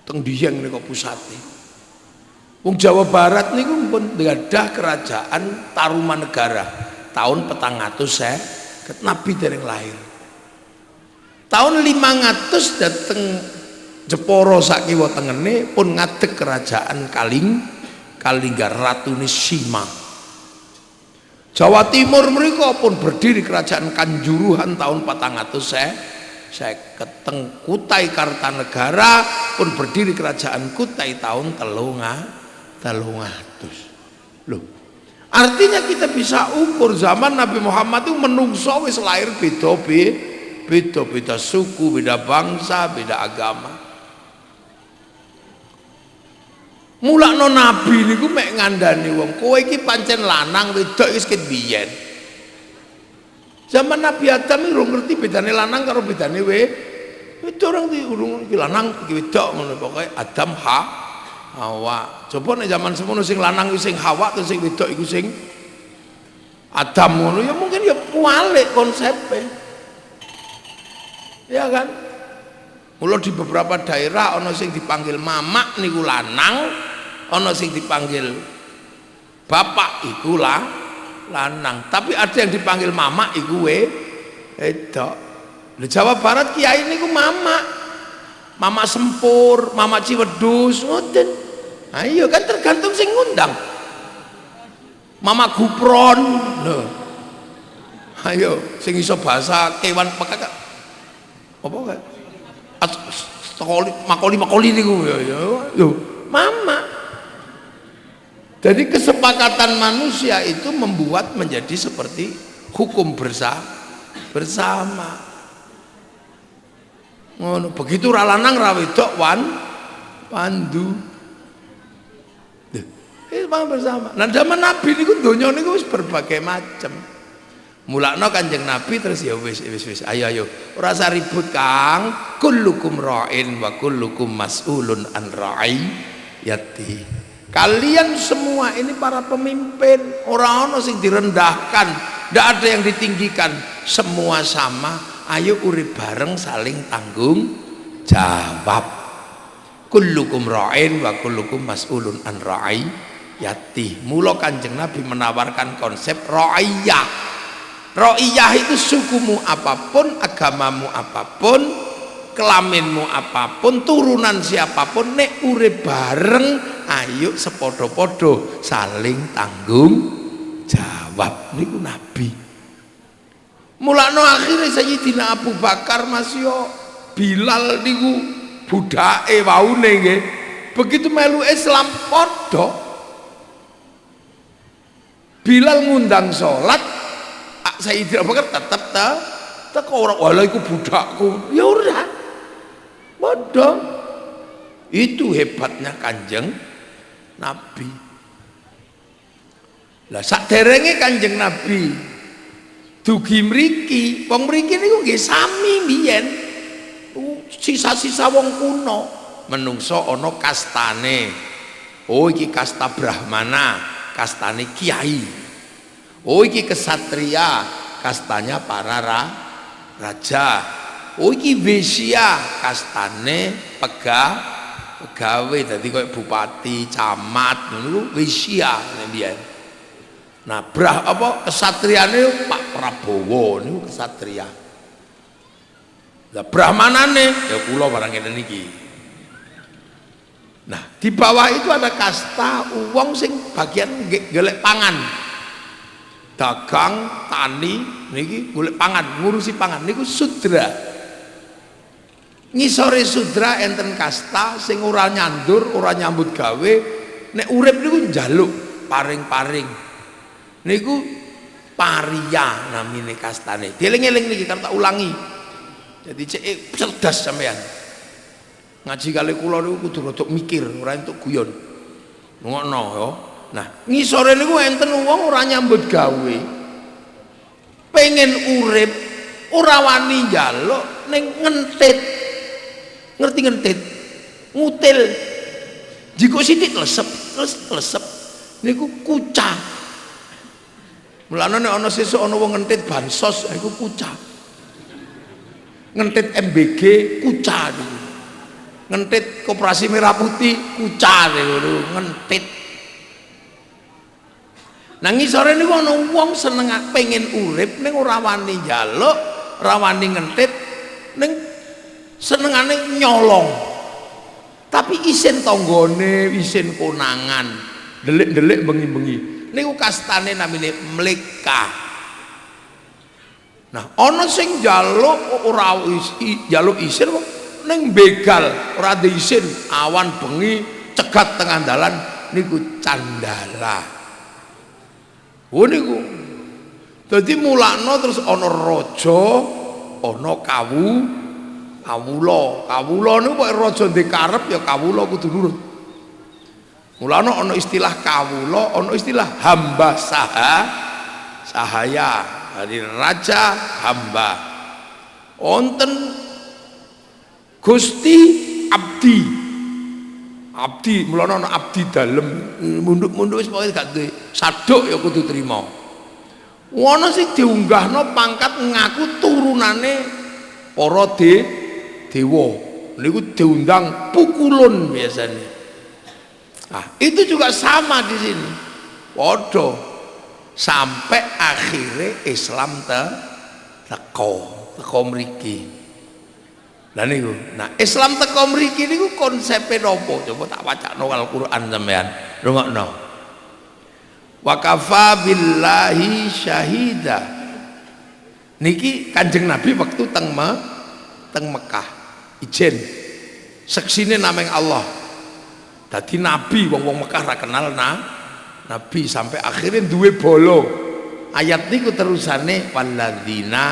Teng Dieng niku pusate. Wong Jawa Barat niku pun gadah kerajaan Tarumanegara tahun 400 Nabi dereng lahir. Tahun 500 dateng Jepara sak kiwa tengene pun ngadeg kerajaan Kalinggar Ratune Sima. Jawa Timur mriku pun berdiri kerajaan Kanjuruhan tahun 400 keteng Kutai Kartanegara pun berdiri kerajaan Kutai tahun 300. Loh, artinya kita bisa ukur zaman Nabi Muhammad itu menungso wis lahir beda suku, beda bangsa, beda agama. Mulakno Nabi niku mek ngandani wong kowe iki pancen lanang wedok wis ket biyen. Zaman Nabi Adam iki urung ngerti bedane lanang karo bedane wedok, orang iki urung iki lanang iki wedok ngono pokoke Adam Hawa. Coba nek zaman semono sing lanang iku sing Hawa terus sing wedok iku sing Adam ngono ya mungkin ya kualik konsepnya. Ya kan? Mula di beberapa daerah ana sing dipanggil mamak niku lanang, ana sing dipanggil bapak iku lanang, tapi ada yang dipanggil mamak iku wedok. Di Jawa Barat kiai niku mama Sempur, mama Ciwedus, ngoten. Ayo kan tergantung sing ngundang. Mama Gupron, lho. Ayo, sing iso bahasa kewan apa kae? Makoli niku ya, yo mama. Jadi kesepakatan manusia itu membuat menjadi seperti hukum bersama. Ngono, begitu ra lanang ra wedok pandu. Bersama. Nah zaman Nabi niku donya niku wis berbagai macam. Mulakno Kanjeng Nabi terus ya wis ayo ora usah ribut Kang, kullukum ra'in wa kullukum mas'ulun an ra'iyati. Kalian semua ini para pemimpin, ora ono sing direndahkan, ndak ada yang ditinggikan, semua sama. Ayo urip bareng saling tanggung jawab. Kullukum ra'in wa kullukum mas'ulun an ra'iyati. Mula Kanjeng Nabi menawarkan konsep ra'iyah. Ra'iyah itu sukumu apapun, agamamu apapun, kelaminmu apapun, turunan siapapun, nek urip bareng, ayo sepodo-podo saling tanggung jawab. Niku Nabi. Mulane akhirnya Sayyidina Abu Bakar masih Bilal niku budake waune nggih. Begitu melu Islam podo. Bilal ngundang salat, Sayyidina Abu Bakar tetap teko ora wala iku budakku. Ya ora. Bodoh. Itu hebatnya Kanjeng Nabi. Lah saderenge Kanjeng Nabi dugi mriki, wong mriki niku nggih sami biyen. Sisa-sisa wong kuno. Menungso ana kastane. Oh iki kasta Brahmana, kastane kiai. Oh iki kesatria, kastanya para raja. Oh iki Wesya, kastane pegawai, dadi koyo bupati, camat niku Wesya biyen. Nah, kesatriane Pak Prabowo niku kesatria. Lah brahmanane ya kula barang ngene niki. Nah, di bawah itu ada kasta wong sing bagian golek pangan. Dagang, tani, niki golek pangan, ngurusi pangan niku sudra. Ngisore sudra enten kasta sing ora nyandur, ora nyambut gawe, nek urip niku njaluk paring-paring. Niku paria namine kastane. Dieling-eling niki tak ulangi. Jadi cek cerdas sampean. Ngaji kali kula niku kudu rada mikir, ora entuk guyon. Ngono ya. Nah, ngisore niku enten wong ora nyambut gawe. Pengen urip, ora wani njaluk ning ngentit. Ngerti ngentit? Ngutil. Jiko sithik lesep niku kucah. Mulane nek ana sesuk ana wong ngentit bansos iku kucah. Ngentit MBG kucah niku. Ngentit Koperasi Merah Putih kucah niku ngentit. Nah ngisore niku ana wong seneng pengen urip ning ora wani njaluk, ora wani ngentit, ning senengane nyolong. Tapi isin tanggane, isin konangan, delik-delik bengi-bengi. Niku kastane namine mleka. Nah, ana sing njaluk ora njaluk isin ning begal, ora ada isin, awan bengi cegat tengah dalan niku candala. Oh niku. Dadi mulakno terus ana raja, ana kawula. Kawula niku kok raja ndek karep ya kawula kudu nurut. Mulane ana istilah kawula, ana istilah hamba sahaya. Dari raja hamba. Wonten Gusti abdi. Abdi, mulane ana abdi dalem, munduk-munduk wis pokoke gak duwe saduk ya kudu trima. Ana sing diunggahno pangkat ngaku turunane para dewa. Niku diundang pukulun biasanya. Nah, itu juga sama di sini. Padha sampai akhirnya Islam teko. teko mriki. Lah niku. Nah, Islam teko mriki niku konsepe nopo? Coba tak wacakno Al-Qur'an sampean. Rungokno. Wa kafa billahi syahida. Niki Kanjeng Nabi waktu teng Mekah. Ijen. Seksine nameng Allah. Dadi nabi wong-wong Mekah ra kenal nabi sampai akhirnya duwe bolo. Ayat niku terusane walladzina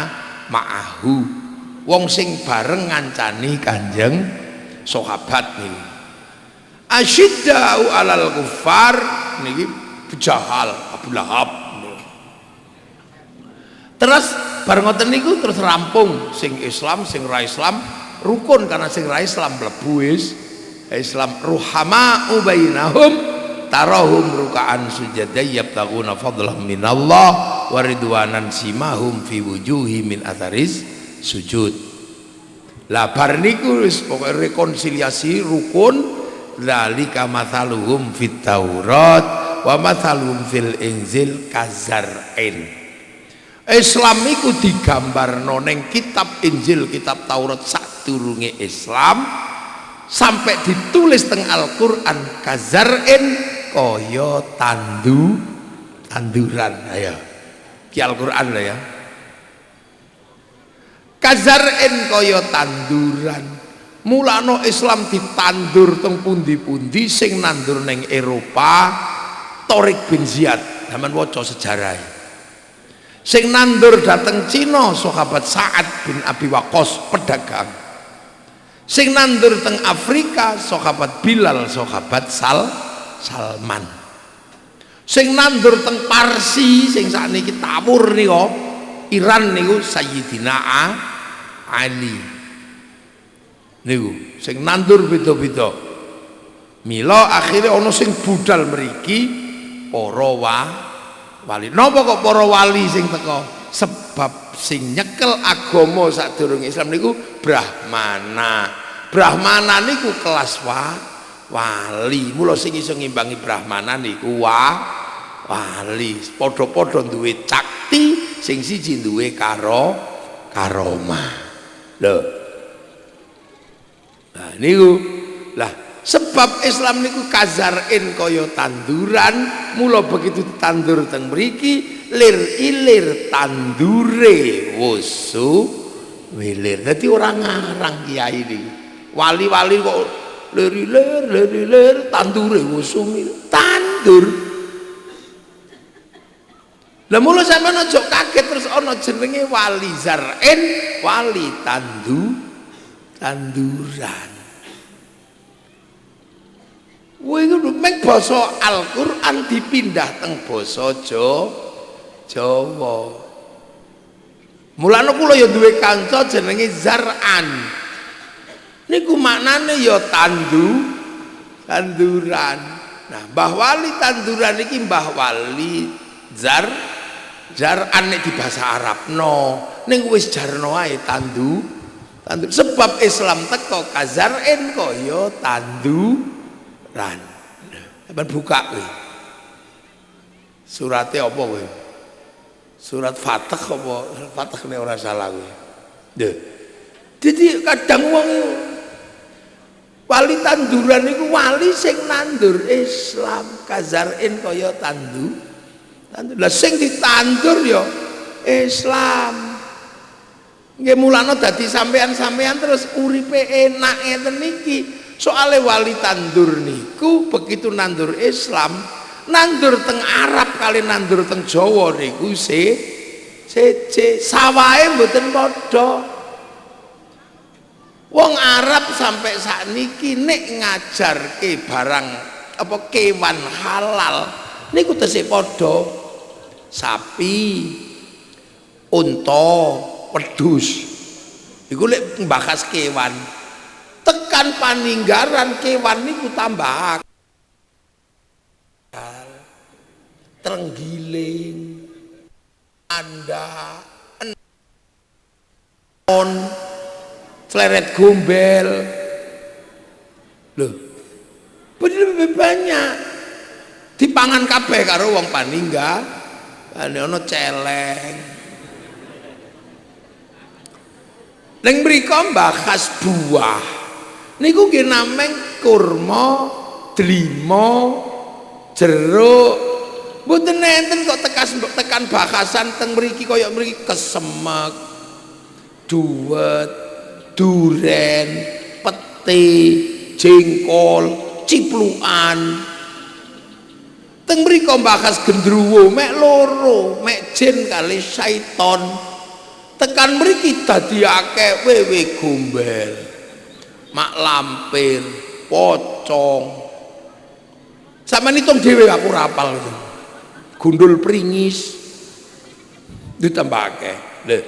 ma'ahu. Wong sing bareng ngancani Kanjeng sahabat niki. Asyiddau alal kufar niki Jahal, Abu Lahab. Terus bareng ngoten niku terus rampung sing Islam, sing ra Islam rukun karena sing ra Islam mlebu Islam ruhama bainahum tarahum ruka'an sujada yabtaguna fadlan minallah wa ridwanan simahum fi wujuhi min atharis sujud. Lah bar niku wis pokoke rekonsiliasi rukun zalika mathaluhum fit Taurat wa mathaluhum fil Injil kazar'in. Islam iku digambarno ning kitab Injil, kitab Taurat sadurunge Islam sampai ditulis teng Al-Qur'an kazar'in kaya tanduran. Ayo ki Al-Qur'an lah ya. Kazar'in kaya tanduran. Mulane Islam ditandur teng pundi-pundi, sing nandur ning Eropa Tariq bin Ziyad, zaman waca sejarah. Sing nandur dateng Cina sahabat Sa'ad bin Abi Waqqas pedagang. Sing nandur teng Afrika sahabat Bilal, sahabat Salman. Sing nandur teng Parsi sing sakniki tawur nika Iran niku Sayyidina Ali. Niku sing nandur beda-beda. Mila akhirnya ana sing budal mriki para wali. Napa kok para wali sing teko? Sebab sing nyekel agama sadurunge Islam niku Brahmana. Brahmana niku kelas wali. Mula sing iso ngimbangi Brahmana niku wali. Padha-padha duwe cakti, sing siji duwe karomah. Lho. Nah niku lah sebab Islam niku kazar'in kaya tanduran, mula begitu ditandur teng mriki lir ilir tandure wusu wilir. Dadi ora ngarang kiai niku. Wali-wali kok lir ilir tandure wusu wilir. Tandur. Lah mula sampeyan aja kaget terus ana jenenge wali zar'in, wali tanduran. Kuwi mek basa Al-Qur'an dipindah teng basa Jawa. Mulane kula ya duwe kanca jenenge Zar'an. Niku maknane ya tanduran. Nah, Mbah Wali tanduran iki Mbah Wali Zar'an nek di bahasa Arabno. Ning wis jarno ae tandur. Sebab Islam teko kazar'in kaya tanduran. Sampeyan buka kowe. Surate apa kowe? Surat Fatah apa? Fatah nek ora salah kowe. Lho. Jadi kadang wong wali tanduran iku wali sing nandur Islam, kazar'in kaya tandur. Lah sing ditandur ya Islam. Nggih mulane dadi sampean-sampean terus uripe enak ngeten niki. Soale wali tandur niku begitu nandur Islam, nandur teng Arab kali nandur teng Jawa niku seje sawahe mboten padha. Wong Arab sampai sakniki nek ngajarke barang apa kewan halal niku tesih padha. Sapi, unta, wedhus. Iku lek mbahas kewan tekan paninggaran kewan niku tambah terenggiling, anda, fleret gombel, loh, lebih banyak dipangan kabeh karo wong paninggal, ana celeng. Ning mriko bahas buah. Niku nggih nameng kurma, delima, jeruk. Mboten enten kok tekan bahasan teng mriki kaya mriki kesemek, duwet, duren, pete, jengkol, ciplukan. Teng mriko bahas gendruwo mek loro, mek jin kali syaiton. Tekan mriki dadi akeh wewe gombel, mak lampir, pocong. Sampeyan hitung dhewe aku ora apal itu. Gundul pringis ditambah akeh. Lho,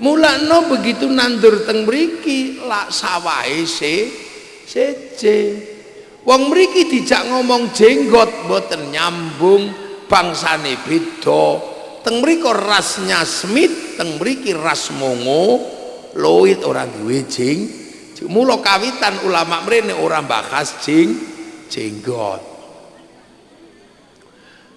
mulakno begitu nandur teng mriki lak sawahe seje. Wong mriki dijak ngomong jenggot mboten nyambung, bangsane beda. Teng mriko rasnya Smith, teng mriki ras Mongo, Loit ora duwe mula kawitan ulama mrene ora bahas jenggot.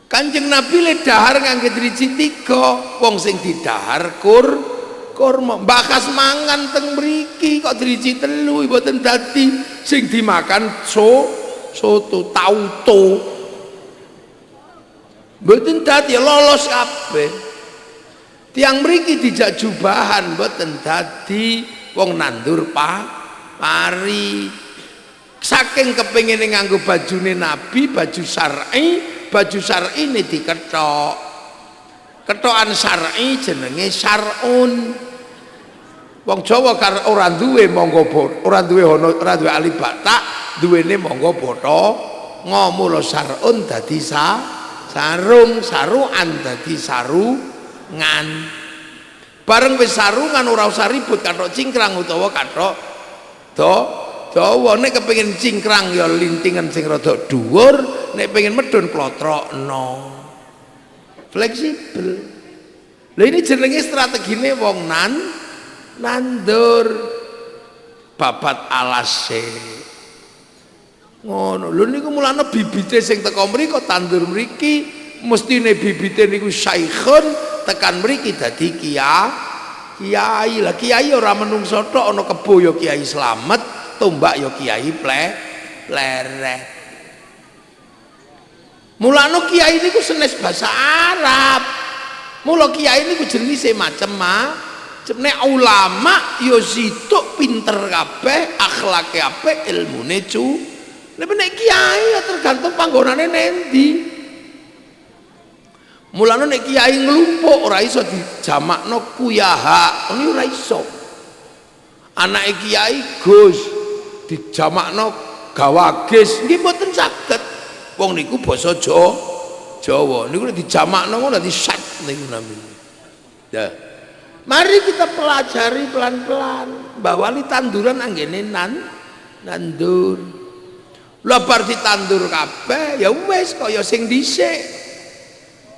Kanjeng Nabi le dahar ngangge driji 3, wong sing didahar kurma. Bahas mangan teng mriki kok driji 3 mboten dadi sing dimakan soto tauto. Mboten dadi lolos kabeh. Tiang mriki dijak jubahan mboten dadi wong nandur pari. Saking kepengine nganggo bajune Nabi, baju syar'i ini diketok. Ketokan syar'i jenenge syar'un. Wong Jawa karo ora duwe monggo ora duwe ora duwe alif batak, duwene monggo botho ngomulo syar'un dadi sarung, saruan dadi sarungan. Bareng wis sarungan ora usah ribut kathok cingkrang utawa kathok dawa. Nek kepengin cingkrang ya lintingan sing rada dhuwur, nek pengen medun plotrokno. Fleksibel. Lah ini jenenge strategine wong nandur babat alase. Ngono lho niku mulane bibite sing teko mriko tandur mriki mestine bibite niku syaikhun tekan mriki dadi kiai. Lah kiai ora menungso tok, ana kebo ya Kiai Slamet, tombak ya Kiai Pleret. Mulane kiai niku senes bahasa Arab. Mula kiai niku jenise macem-macem. Nek ulama ya situk pinter kabeh, akhlake apik, ilmune nek kiai ya tergantung panggonane nendi. Mulane nek kiai nglumpuk ora iso dijamakno kuyaha, ini ora iso. Anake kiai Gus dijamakno gawagis nggih mboten saged. Wong niku basa Jawa. Niku nek dijamakno ngono dadi sat niku namine. Ya. Mari kita pelajari pelan-pelan bahwa li tanduran anggene nandur. Lah bar ditandur kabeh ya wis kaya sing dhisik.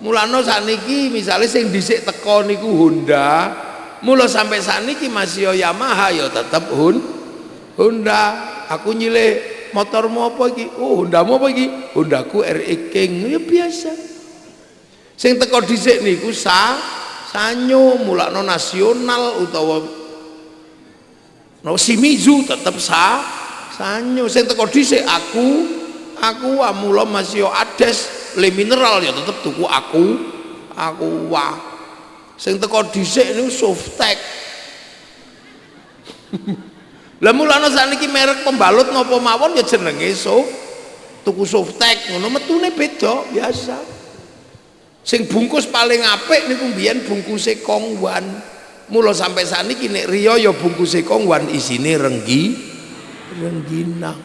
Mulane sakniki misale sing dhisik teko niku Honda, mula sampai sakniki masih Yamaha ya tetep Honda. Aku nyilih motormu apa iki? Oh, Hondamu apa iki? Hondaku RX King. Ya biasa. Sing teko dhisik niku sanyo, mulakno nasional utawa Shimizu tetep sanyo. Sing teko dhisik aku mula masih Ades le mineral ya tetep tuku aku wah. Sing teko dhisik niku Softek. Lah mulane sakniki merek pembalut napa mawon ya jenenge tuku Softek ngono metune beda biasa. Sing bungkus paling apik niku mbiyen bungkuse Kongwan. Mula sampai sakniki nek riyo ya bungkuse Kongwan isine rengginang.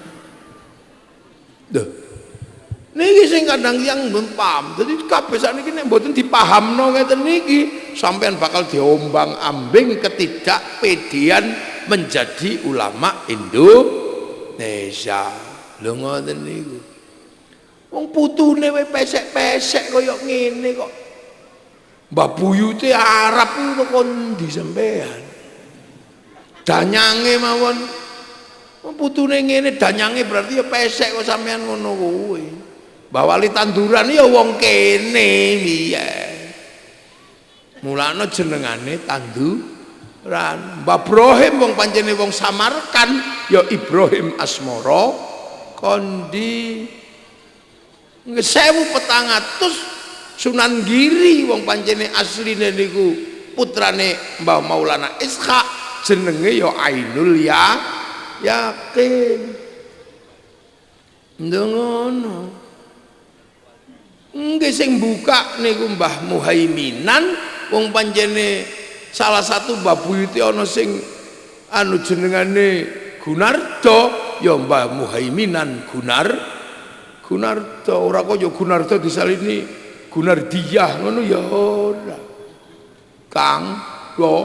Lho. Niki sing kadang yang mbempam. Dadi kabeh sakniki nek mboten dipahamno ngeten niki, sampean bakal diombang-ambing ketidakpedean menjadi ulama Indonesia. Lho ngoten niku. Wong putune wae pesek-pesek kaya ngene kok. Mbah buyute Arab ku kok ndi sampean? Danyange mawon. Wong putune ngene danyange berarti ya pesek kok sampean ngono kuwi. Mbah wali tanduran ya wong kene piye. Mulane jenengane Ran Mbah Ibrahim wong pancene wong Samarkan ya Ibrahim Asmara kondi 1400 Sunan Giri wong pancene asline niku putrane Mbah Maulana Ishaq jenenge ya Ainul Yakin ngono nggih sing buka niku Mbah Muhaiminan wong pancene salah satu babuyute ana sing anu jenengane Gunardo ya Mbah Muhaiminan Gunardo ora kok ya Gunardo disalini Gunardiyah ngono ya ora Kang lo.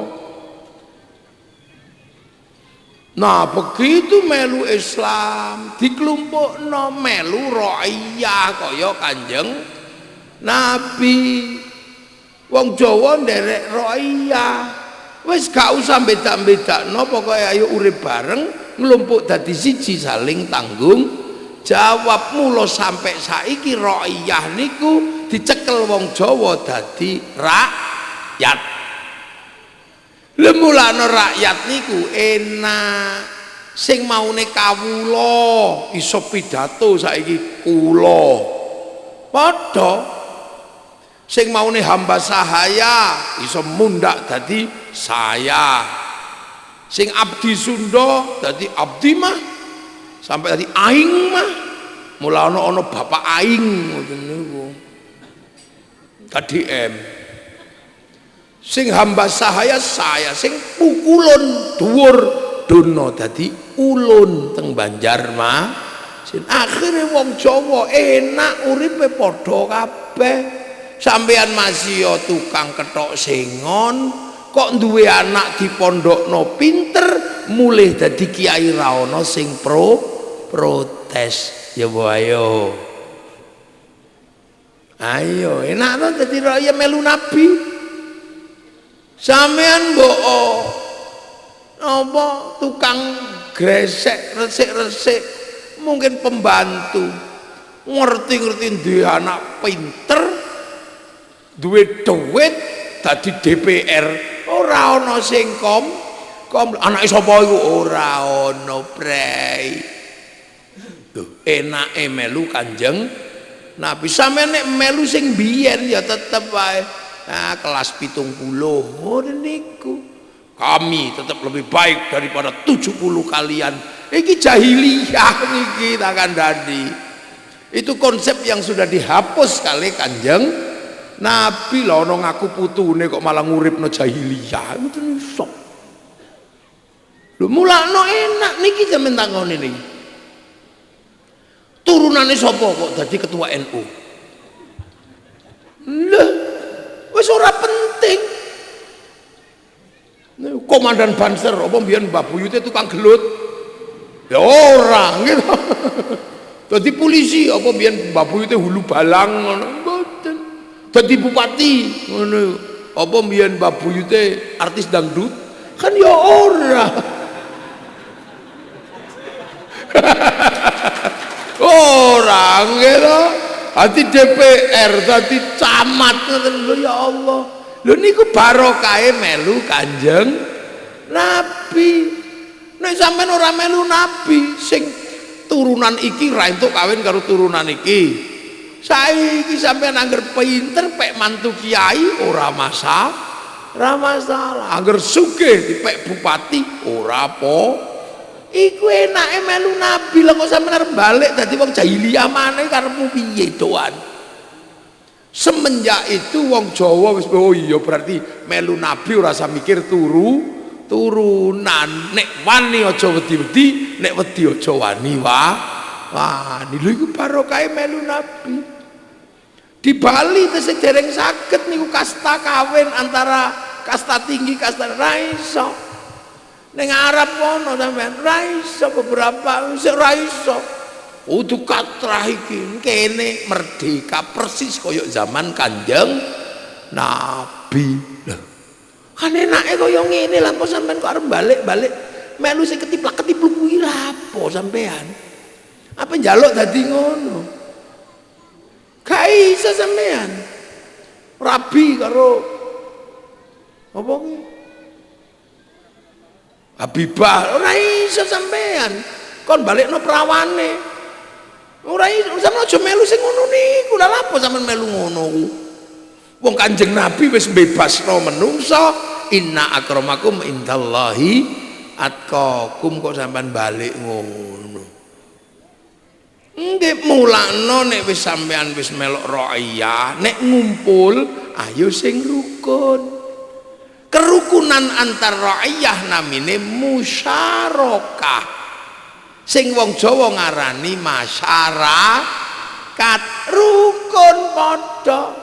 Nah begitu melu Islam dikelompokno melu ro'iyah kaya Kanjeng Nabi. Wong Jawa nderek ro'iyah wis gak usah beda-bedakno pokoke ayo urip bareng nglumpuk dadi siji saling tanggung jawab. Mula sampai saiki ro'iyah niku dicekel wong Jawa dadi rakyat. Lemulane rakyat niku enak sing maune kawula iso pidato saiki kula padha sing maune hamba sahaya iso mundak dadi saya, sing abdi Sunda dadi abdi mah sampai dadi aing mah mula ana bapak aing ngoten niku KDM. Sing hamba sahaya saya, sing pukulun dhuwur dono dadi ulun teng Banjar mah. Akhire wong Jawa enak uripe padha kabeh. Sampeyan masih tukang ketok sengon kok duwe anak dipondokno pinter mulih dadi kiai ra ono sing protes ya ayo enak to dadi raya melu nabi. Sampeyan mbok apa tukang gresek resik-resik mungkin pembantu ngerti-ngerti duwe anak pinter duwe duit dadi DPR ora ana sing kom anake sapa iku ora ana prei. Enake melu Kanjeng Nabi. Sampeyan nek melu sing biyen ya tetep wae kelas 70 niku kami tetap lebih baik daripada 70 kalian. Iki jahiliyah niki tak kandhani. Itu konsep yang sudah dihapus kali Kanjeng Nabi lah ono ngaku putune kok malah nguripno jahiliyah itu iso. Lho mulakno enak niki sampeyan takoni niki. Turunane sapa kok dadi ketua NU? Lah wis ora penting. Komandan Banser apa mbiyen Mbah Buyute tukang gelut? Ya ora gitu. Dadi polisi apa mbiyen Mbah Buyute hulu balang ngono. Dadi bupati ngono apa mbiyen Mbah Buyute artis dangdut kan ya ora. Ora gitu. Dadi DPR dadi camat ngoten lho ya Allah. Lho niku barokahe melu Kanjeng Nabi. Nek sampean ora melu nabi sing turunan iki ra entuk kawin karo turunan iki. Saiki sampean angger pinter pek mantu kiai ora masalah. Angger sugih dipek bupati ora apa. Iku enake melu nabi lho kok sampean arep balik dadi wong jahiliyah maneh karepmu piye doan. Semenjak itu wong Jawa wis oh iya berarti melu nabi ora usah mikir turunan. Nek wani aja wedi-wedi, nek wedi aja wani wani. Lho iku barokahe melu nabi. Di Bali tesih dereng saged niku kasta kawin antara kasta tinggi kasta ra iso. Ning Arab kono sampean ra iso beberapa wis ra iso. Kudu katrah iki kene merdeka persis koyo zaman Kanjeng Nabi. Lho. Kan enake koyo ngene lah kok sampean kok arep balik-balik melu sing ketiplak-ketipluk kuwi lha apa sampean? Apa njaluk dadi ngono? Gak iso sampean. Rabi karo apa ki? Habibah ora iso sampean kon balekno prawane ora iso sampean aja melu sing ngono niku lha apa sampean melu ngono wong Kanjeng Nabi wis bebasno menungso inna akramakum indallahi atqakum kok sampean balik ngono nggih mulakno nek wis sampean wis melok ra'iyah nek ngumpul ayo sing rukun kerukunan antar ra'iyah namine musyarakah sing wong Jawa ngarani masyarakat rukun padha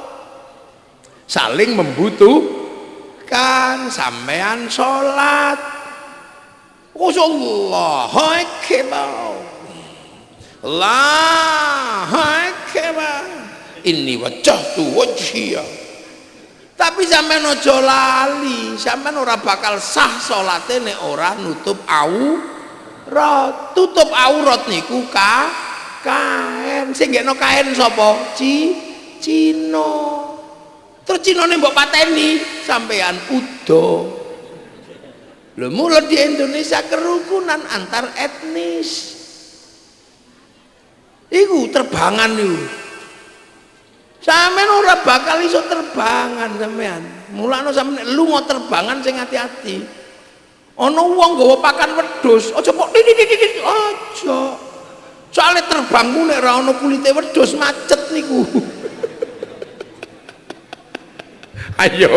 saling membutuhkan sampean salat Allahu akbar Allahu akbar inni wajjahtu wajhiya tapi sampean aja lali sampean ora bakal sah salate nek ora nutup aurat tutup aurat niku kaen sing gekno kaen sapa Cina terus Cinane mbok pateni sampean udo lho mulai di Indonesia kerukunan antar etnis iku terbangan niku sampean ora bakal iso terbangan sampean mulane sampean lu mau terbangan sing hati-hati ana wong nggawa pakan wedhus aja kok titit aja soalnya terbangmu nek ora ana kulite wedhus macet niku ayo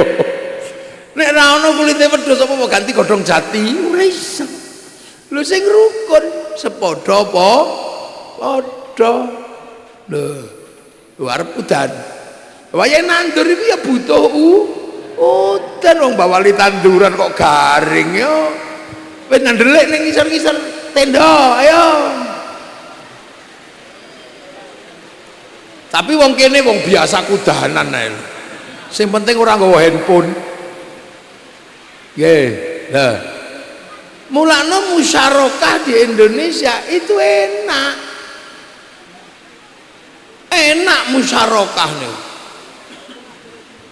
nek ora ana kulite wedhus apa mau ganti godhong jati ora iso lho sing rukun sepadha apa padha lho arep udan wayahe nandur iku ya butuh udan wong bawali tanduran kok garing yo wis ndelik ning ngisor-ngisor tenda ayo tapi wong kene wong biasa kudanan ae sing penting ora nggawa handphone nggih lha mulane musyarakah di Indonesia itu enak musyarakah nih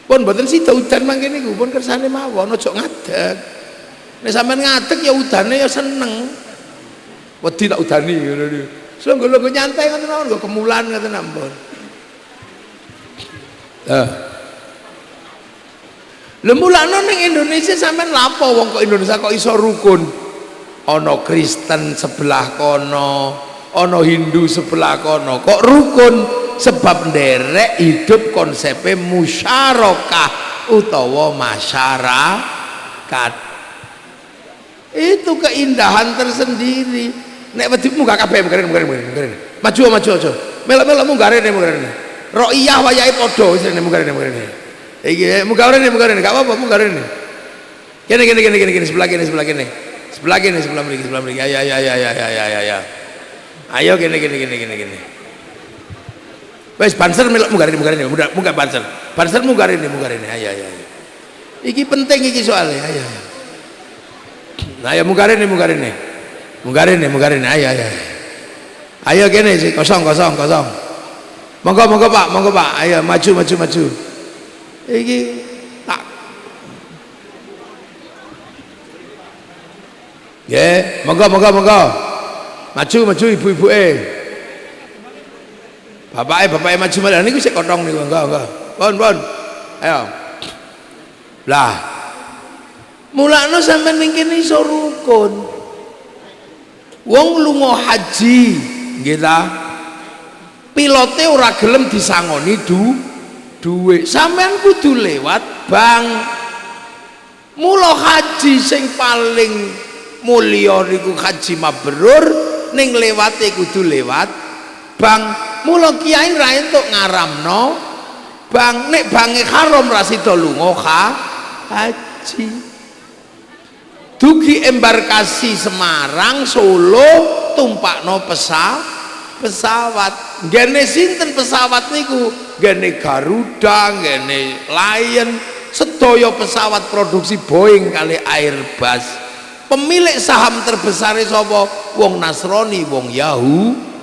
pun mboten sida udan mangke niku pun kersane mawon aja ngadeg nek sampean ngadeg ya udane ya seneng wedi tak udani ngono niku lho nyantai ngoten mawon nggo kemulan ngoten ampun lho mulane ning Indonesia sampean lapo wong kok Indonesia kok iso rukun ana Kristen sebelah kono ana Hindu sebelah kono kok rukun sebab nderek hidup konsepnya musyarakah utawa masyarakat itu keindahan tersendiri nek wedi munggah kabeh mungkin maju aja melok-melok munggah rene ra'iyah wayahe padha wis rene munggah rene iki munggah rene gak apa-apa munggah rene kene sebelah kene sebelah mriki ayo kene wes banser melok munggah rene banser munggah rene ayo iki penting iki soalnya ayo munggah rene ayo kene sih kosong monggo Pak ayo maju iki tak nggih monggo maju ibu-ibu Bapake maju malah niku sik kothong niku enggak. Pun. Ayo. Lah. Mulane sampean ning kene iso rukun. Wong lunga haji, nggih ta? Pilote ora gelem disangoni duwe. Sampean kudu lewat bank. Mula haji sing paling mulya niku haji mabrur ning lewate kudu lewat bank. Mula kiai ra entuk ngaramno bang nek bange haram ra sida lunga haji dugi embarkasi Semarang Solo tumpakno pesawat ngene sinten pesawat niku ngene Garuda ngene Lion sedaya pesawat produksi Boeing kali Airbus pemilik saham terbesar sapa wong Nasrani wong Yahudi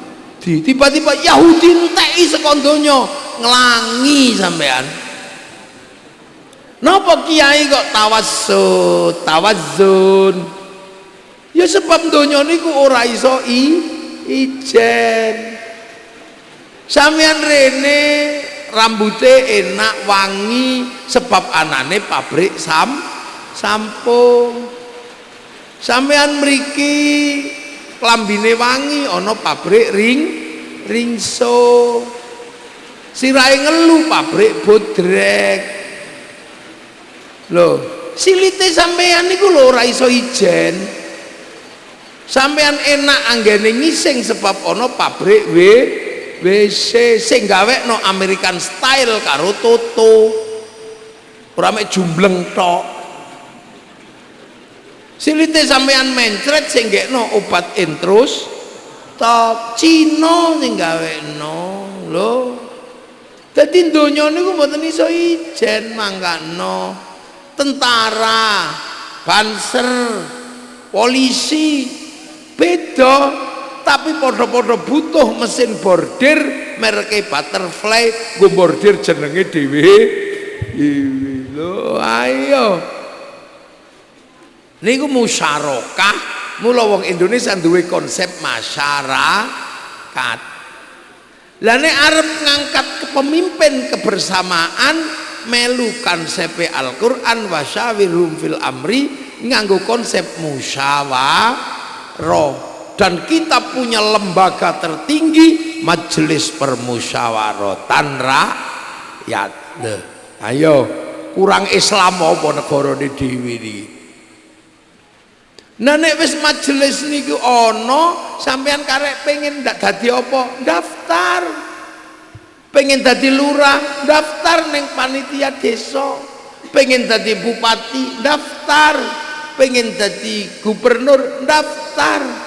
tiba-tiba Yahudi enteki sekondonya nglangi sampean napa kiai kok tawassul tawazun Ya sebab donya niku ora iso ijen. Sampeyan rene rambutnya enak wangi sebab anane pabrik sampung. Sampeyan mriki klambine wangi ana pabrik ringso. Sirahe ngelu pabrik bodrek. Lho, silite sampeyan niku lho ora iso ijen. Sampeyan enak anggene ngising sebab ana pabrik WC sing gawekno American style karo Toto. Ora mek jumbleng tok. Silite sampeyan mencret sing gekno obat intrus top Cina sing gawekno lho. Dadi donya niku mboten iso ijen mangkano. Tentara, banser, polisi beda tapi podo-podo butuh mesin bordir mereke butterfly nggo bordir jenenge dhewe lho ayo niku musyarakah mula wong Indonesia duwe konsep masyarakat. Lah nek arep ngangkat kepemimpin kebersamaan melu konsepe Al-Qur'an wasyawirhum fil amri nganggo konsep musyawarah. Dan kita punya lembaga tertinggi Majelis Permusyawaratan Rakyat. Ayo kurang Islam apa negara dhewe iki. Nah nek wis majelis niku ana sampean karek pengen ndak dadi apa daftar. Pengen dadi lurah daftar neng panitia desa. Pengen dadi bupati daftar. Pengen dadi gubernur daftar.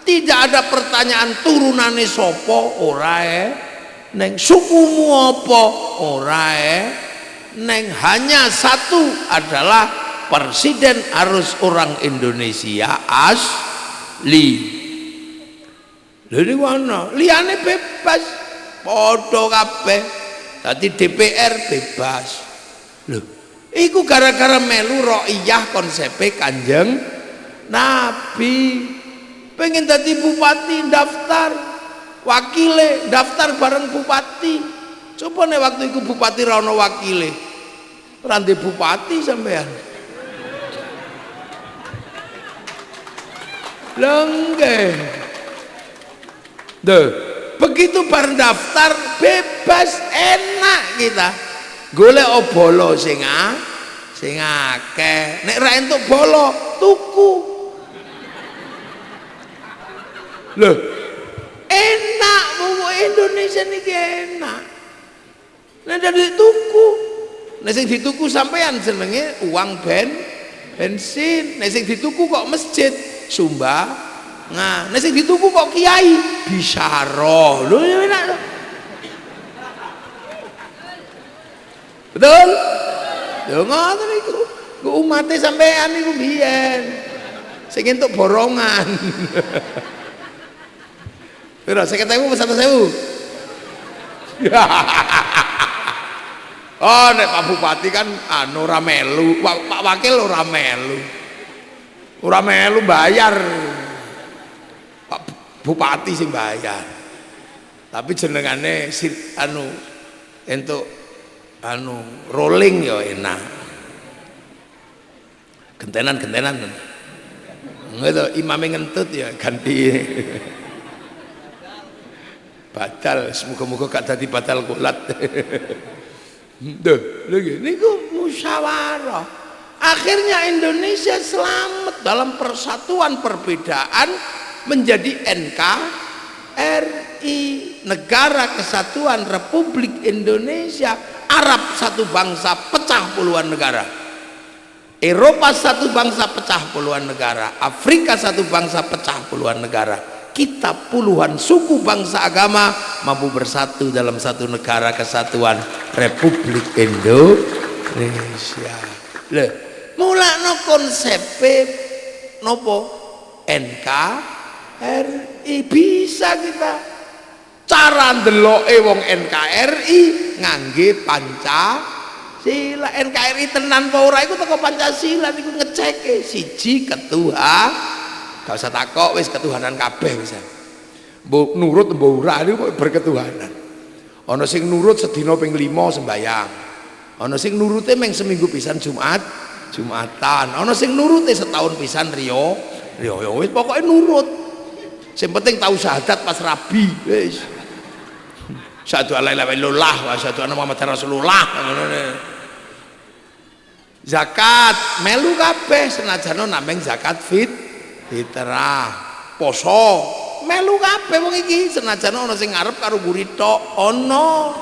Tidak ada pertanyaan turunane sopo ora neng sukumu apa ora neng hanya satu adalah presiden harus orang Indonesia asli. Lha niku ana liyane bebas padha kabeh. Dadi DPR bebas. Lho iku gara-gara melu roiyah konsepe Kanjeng Nabi. Pengen jadi bupati daftar, wakile daftar bareng bupati. Coba nih waktu itu bupati rano wakile, ranti bupati sampean. Lengge, deh begitu bareng daftar bebas enak kita. Golek obolo sing akeh, nek ra entuk bolo tuku. Loh, enak mau Indonesia niki enak. Nek dari tuku, nek sing dituku sampean jenenge uang bensin. Nek sing dituku kok masjid Sumba. Nah, nek sing dituku kok kiai bisyarah. Lho enak lho. Betul? Lho ngoten niku. Ku umate sampean niku biyen. Sing entuk borongan. Piro 50.000 100.000. Oh nek Pak Bupati kan anu ora melu, Pak Wakil ora melu. Ora melu bayar. Pak Bupati sing bayar. Tapi jenengane anu entuk anu rolling ya enak. Gentenan. Ngono imame ngentut ya ganti. Batal, semoga-moga gak jadi batal kulat. Duh, lagi niku musyawarah. Akhirnya Indonesia selamat dalam persatuan perbedaan menjadi NKRI, Negara Kesatuan Republik Indonesia. Arab satu bangsa pecah puluhan negara. Eropa satu bangsa pecah puluhan negara. Afrika satu bangsa pecah puluhan negara. Kita puluhan suku bangsa agama mampu bersatu dalam satu negara kesatuan Republik Indonesia. Lho, mulakno konsepe nopo NKRI bisa kita. Cara ndeloke wong NKRI ngangge Pancasila. NKRI tenan apa ora iku teko Pancasila niku ngeceke siji ketua gak usah takok wis ketuhanan kabeh wis. Mbok nurut mbok ora niku berketuhanan. Ana sing nurut sedina ping 5 sembayang. Ana sing nurute meng seminggu pisan Jumatan. Ana sing nurute setahun pisan riyo ya wis pokoke nurut. Sing penting tahu syahadat pas rabi wis. Syahadu alla ilaha illallah wa syahadu anna muhammadar rasulullah. Zakat melu kabeh senajan nameng zakat fitrah. Poso melu kabeh wong iki senajan ana sing ngarep karo mburi tok ana.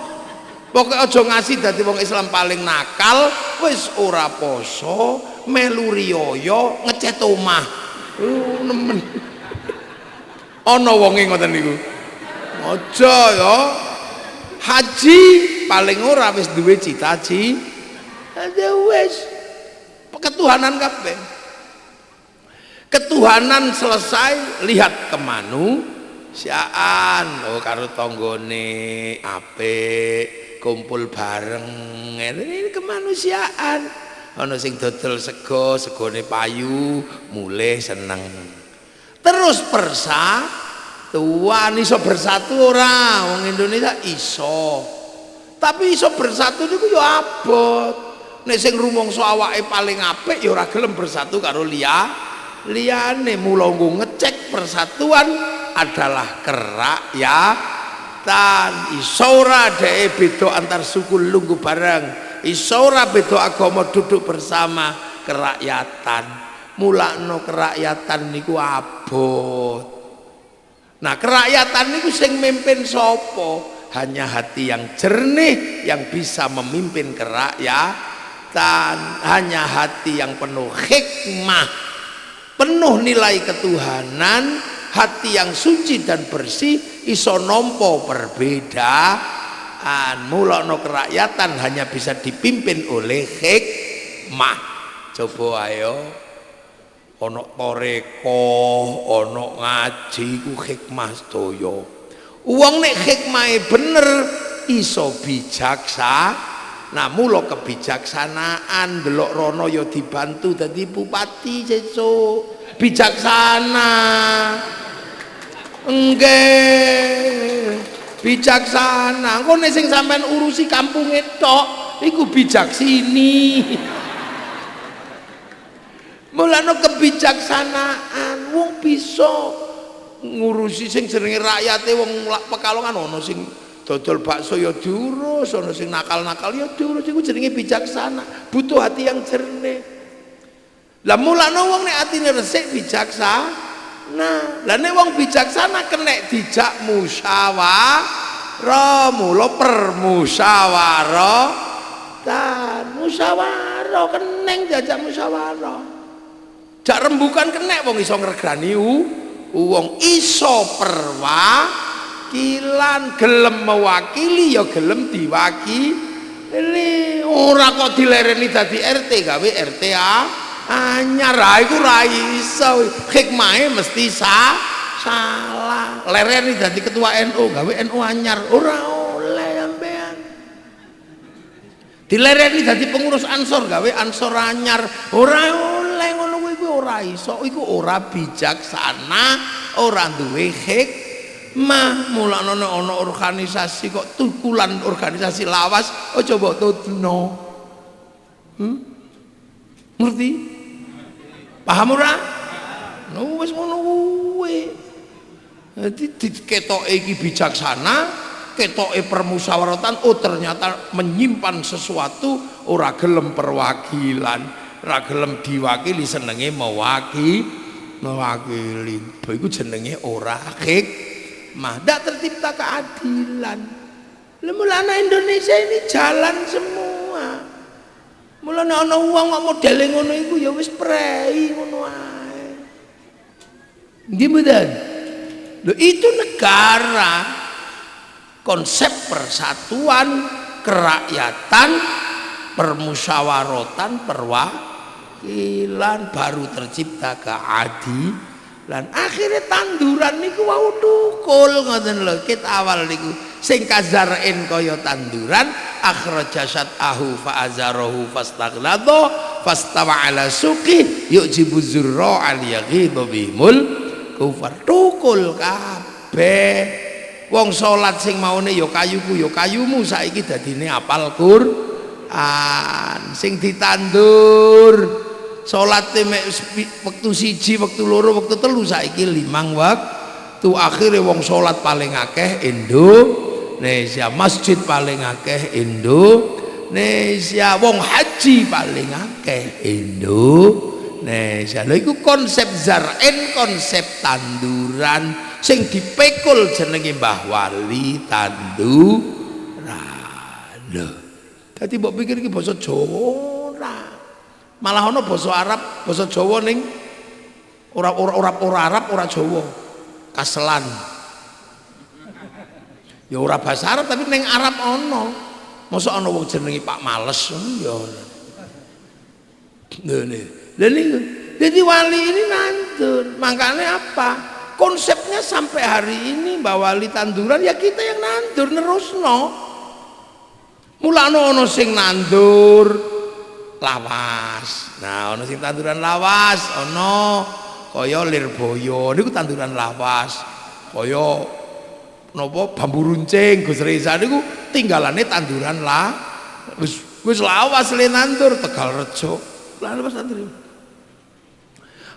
Pokoke aja ngasih dadi wong Islam paling nakal wis ora poso melu riyaya ngecat omah. Nemen. Ana wonge ngoten niku. Aja ya. Haji paling ora wis duwe cita-cita. Wis ketuhanan kabeh. Ketuhanan selesai, lihat kemanusiaan. Oh karo tanggane apik, kumpul bareng. Ini kemanusiaan. Ana sing dodol sego, segone payu, mulih seneng. Terus persatuan iso bersatu ora? Wong Indonesia iso. Tapi iso bersatu niku ya abot. Nek sing rumangsa awake paling apik ya ora gelem bersatu karo liyane. Mula ngecek persatuan adalah kerakyatan. Iso ora dhek beda antar suku lungguh bareng. Iso ora beda agama duduk bersama, kerakyatan. Mulakno kerakyatan niku abot. Nah, kerakyatan niku sing mimpin sapa? Hanya hati yang jernih yang bisa memimpin kerakyatan. Hanya hati yang penuh hikmah, penuh nilai ketuhanan, hati yang suci dan bersih iso nampa perbedaan. Mulakno kerakyatan hanya bisa dipimpin oleh hikmah. Coba ayo ana toreko, ana ngaji ku hikmah sedaya. Wong nek hikmahe bener iso bijaksana. Nah, mula kebijaksanaan delok rono ya dibantu dadi bupati sesuk. Bijaksana. Nggih. Bijaksana. Engko nek sing sampean urusi kampunge tok iku bijaksini. Mulane kebijaksanaan wong bisa ngurusi sing jenenge rakyate wong Pekalongan ana sing dodol bakso ya diurus, ana sing nakal-nakal ya diurus, iku jenenge bijaksana, butuh hati yang jernih. Lah mulane wong nek atine resik bijaksana. Lah nek wong bijaksana kenek dijak musyawarah, mula permusyawarah dan musyawarah keneng diajak musyawarah. Jak rembukan kenek wong iso ngregani wong iso perwakilan, gelem mewakili ya gelem diwakili. Ora kok dilereni dadi RT gawe RT anyar iku ra iso. Hikmahe mesti salah. Lereni dadi ketua NU gawe NU anyar ora oleh sampean. Dilereni dadi pengurus Ansor gawe Ansor anyar ora oleh, ngono kuwi ora iso. Iku ora bijaksana, ora duwe hikmah. Mulane ana organisasi kok tukulan organisasi lawas, aja mbok tudno. Ngerti? Paham ora? No wis ngono kuwi. Dadi diketoke iki bijaksana, ketoke permusyawaratan, oh ternyata menyimpan sesuatu, ora gelem perwakilan, ora gelem diwakili, senenge mewakili. Iku jenenge ora hikmah, ndak tercipta keadilan. Mulane Indonesia ini jalan semua. Mulane ana wong kok modele ngono iku ya wis prei ngono ae. Nggih mboten? Lho itu negara. Konsep persatuan, kerakyatan, permusyawaratan, perwakilan, baru tercipta keadilan. Akhirnya tanduran niku wau tukul ngoten lho. Kit awal niku sing kazarain kaya tanduran, akhraja syat'ahu fa'azarahu fastaghlado fastawa ala suqi yujibu zurra al yaghidhu bihimul kufar. Tukul kabeh wong salat sing maune ya kayuku ya kayumu saiki dadine apal Quran. Sing ditandur salate mek wektu siji wektu loro wektu telu saiki 5 waktu. Akhire wong salat paling akeh Indonesia, masjid paling akeh Indonesia, wong haji paling akeh Indonesia. Lha iku konsep zar'in, konsep tanduran sing dipekul jenenge Mbah Wali tanduran. Lho. Dadi mbok pikir iki basa Jawa ora. Malah ana basa Arab, basa Jawa ning ora Arab, ora Jawa. Kaselan. Ya ora bahasa Arab tapi ning Arab ana. Mosok ana wong jenenge Pak Males ya. Lha niku. Jadi wali ini nandur. Makanya apa? Konsepnya sampai hari ini Mbak Wali tanduran ya kita yang nandur nerusno. Mulane ana sing nandur lawas. Nah, ana sing tanduran lawas, ana kaya Lirboyo niku tanduran lawas. Kaya napa bambu runcing Gus Reza niku tinggalane tanduran wis lawas le nandur Tegalrejo. Lawas nandur.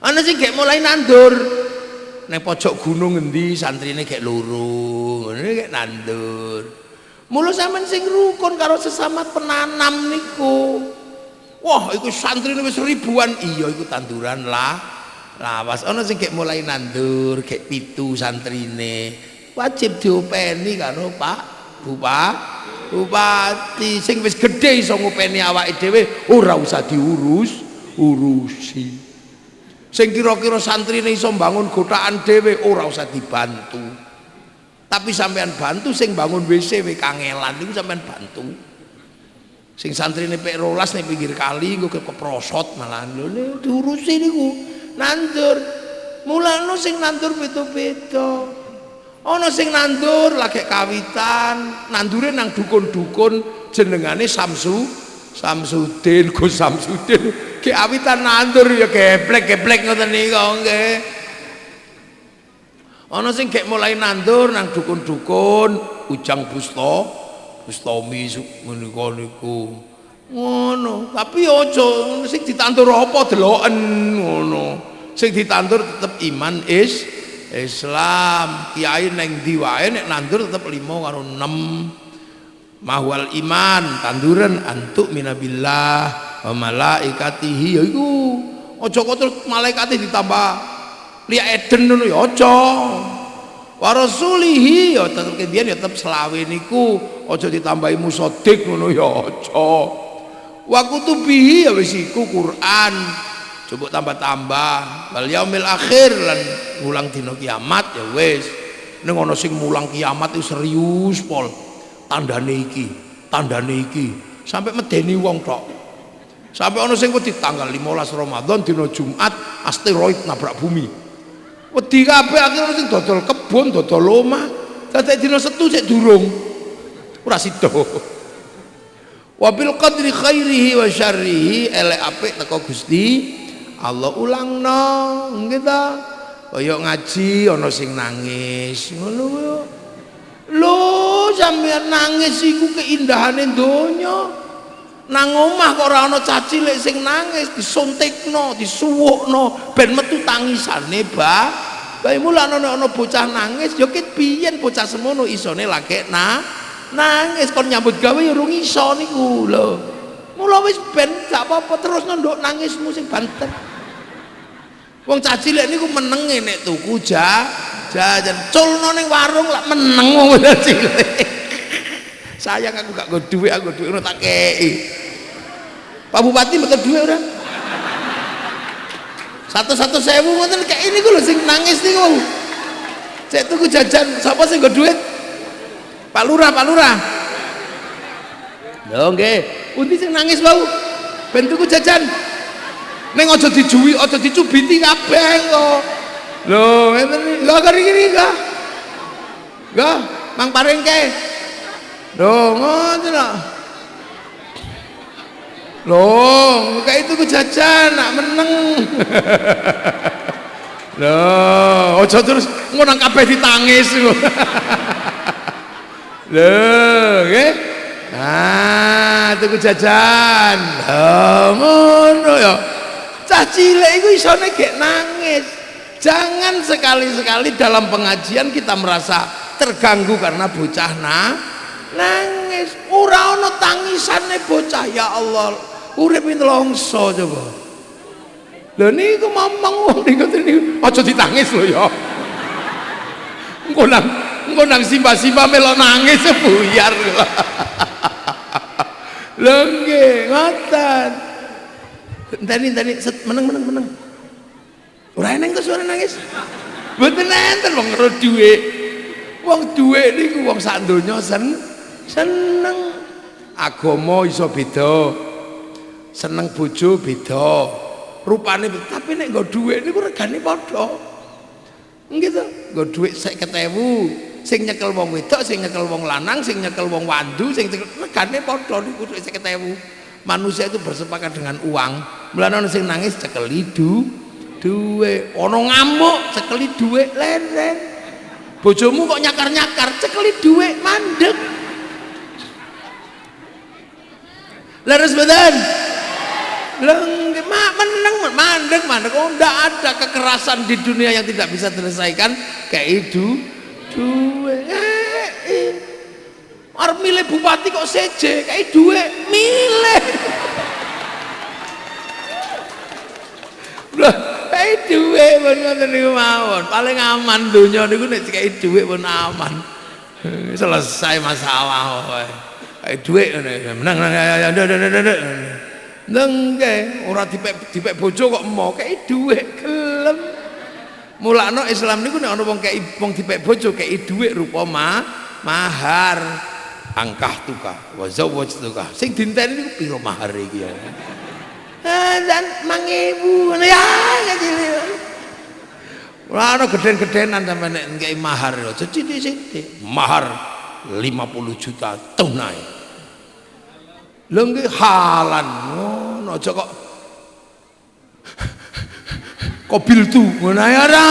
Ana sing gek mulai nandur ning pojok gunung endi santrine gek loro, ngene gek nandur. Mula sampean sing rukun karo sesama penanam niku. Wah, iku santrine wis ribuan. Iya iku tanduran lawas. Ana sing gek mulai nandur, gek 7 santrine. Wajib diopeni karo Pak Bupati. Sing wis gedhe iso ngopeni awake dhewe ora usah urusi. Sing kira-kira santrine iso mbangun gotakan dhewe ora usah dibantu. Tapi sampean bantu sing bangun WC we kangelan niku sampean bantu. Sing santrine pek 12 ning pinggir kali engko keprosot malah lho diurusi niku. Nandur. Mulane sing nandur beda-beda. Ana sing nandur lagi kawitan, nandure nang dukun-dukun jenengane Samsudin, Gus Samsudin. Ki awitan nandur ya geblek-geblek ngoten niku nggih. Ana sing gek mulai nandur nang dukun-dukun, Ujang Bustami menika niku. Ngono, tapi aja sing ditandur apa deloken ngono. Sing ditandur tetep iman Islam. Kiai neng ndi wae nek nandur tetep 5 karo 6. Mahwal iman tanduran antuk minabillah wa malaikatihi. Ya iku aja kok terus malaikate ditambah liya eden ngono ya aja. Wa rasulihi ya tetep kebiyen ya tetep selawe niku aja ditambahi musaddiq ngono ya aja. Wa kutubihi ya wis iku Quran. Coba tambah-tambah wal yaumil akhir lan mulang dina kiamat ya wis. Ning ana sing mulang kiamat itu serius pol. Tandane iki sampai medeni wong tok. Sampai ana sing wedi tanggal 15 Ramadan dina Jumat asteroid nabrak bumi. Wedi kabeh akhire sing dodol kebon, dodol omah. Dadi dina Setu sik durung. Ora sida. Wabil qadri khairihi wa syarrihi elek apik teko Gusti Allah ulangno nggih ta. Kaya ngaji ana sing nangis ngono yo. Lho sampeyan nangis iku keindahane donya. Nang omah kok ora ana cah cilik sing nangis, disuntikno, disuwukno ben metu tangisane bae mulane ana bocah nangis ya ket biyen bocah semono isone lagi nangis kon nyambut gawe ya urung iso niku lho. Mula wis ben gak apa-apa terus nduk nangismu sing banter. Wong cah cilik niku menenge nek tuku jajan culno ning warung lak meneng wong cilik. Sayang aku gak nggo dhuwit, aku dhuwit ngono tak kei. Pak Bupati mboten dhuwit ora? 100.000 ngoten kei niku lho sing nangis niku. Cek tuku jajan sapa sing nggo dhuwit? Pak Lurah. Lho nggih, pundi sing nangis wau? Ben tuku jajan. Ning aja dijuwi, aja dicubiti kabeh kok. Lho, ngeten lho kari iki enggak. Enggak, Mang Paringke. Lho, ngoten lho. Loh, kayak itu ku jajan nak meneng. Loh, ojo terus ngonang kabeh ditangis. Loh, nggih. Nah, tuku jajan. Lah ngono ya. Cah cilik iku isone gek nangis. Jangan sekali-sekali dalam pengajian kita merasa terganggu karena bocah nangis. Ora ana tangisane bocah, ya Allah. Urip nelongso coba. Lho niku momong wong niku aja ditangis lho ya. Engko nang simba-simba melok nangis buyar. Lho nggih, ngoten. Enteni meneng. Ora eneng to suara nangis. Mboten enten wong karo dhuwit. Wong dhuwit niku wong sak donya seneng. Agama iso beda. Seneng bojo beda. Rupane tapi nek nggo dhuwit niku regane padha. Nggih to, nggo dhuwit 50.000, sing nyekel wong wedok, sing nyekel wong lanang, sing nyekel wong wandu, sing regane padha niku dhuwit 50.000. Manusia itu bersepakat dengan uang. Mulane ana sing nangis cekeli dhuwit, ana ngamuk cekeli dhuwit leren. Bojomu kok nyakar-nyakar cekeli dhuwit mandeg. Leres badan. Meneng mandek. Oh, enggak ada kekerasan di dunia yang tidak bisa diselesaikan kayak itu. Arep milih bupati kok seje kayak duit milih. Lah, kayak duit pun ngoten niku mawon. Paling aman donya niku nek kayak duit pun aman. Selesai masalah kowe. Kayak duit menang. Nggih, ora dipek bojo kok mau kei dhuwit gelem. Mulane Islam niku nek ana wong kei wong dipek bojo kei dhuwit rupa mahar. Angkah tuka wa zawwajtuka. Sing dinteni niku pira mahar iki ya. Dan 5.000 ya kecil. Ora ana geden-gedenan sampe nek kei mahar aja sithik-sithik. Mahar 50 juta tunai. Lho nggih halan ngono aja kok kobil tu ngono ya ora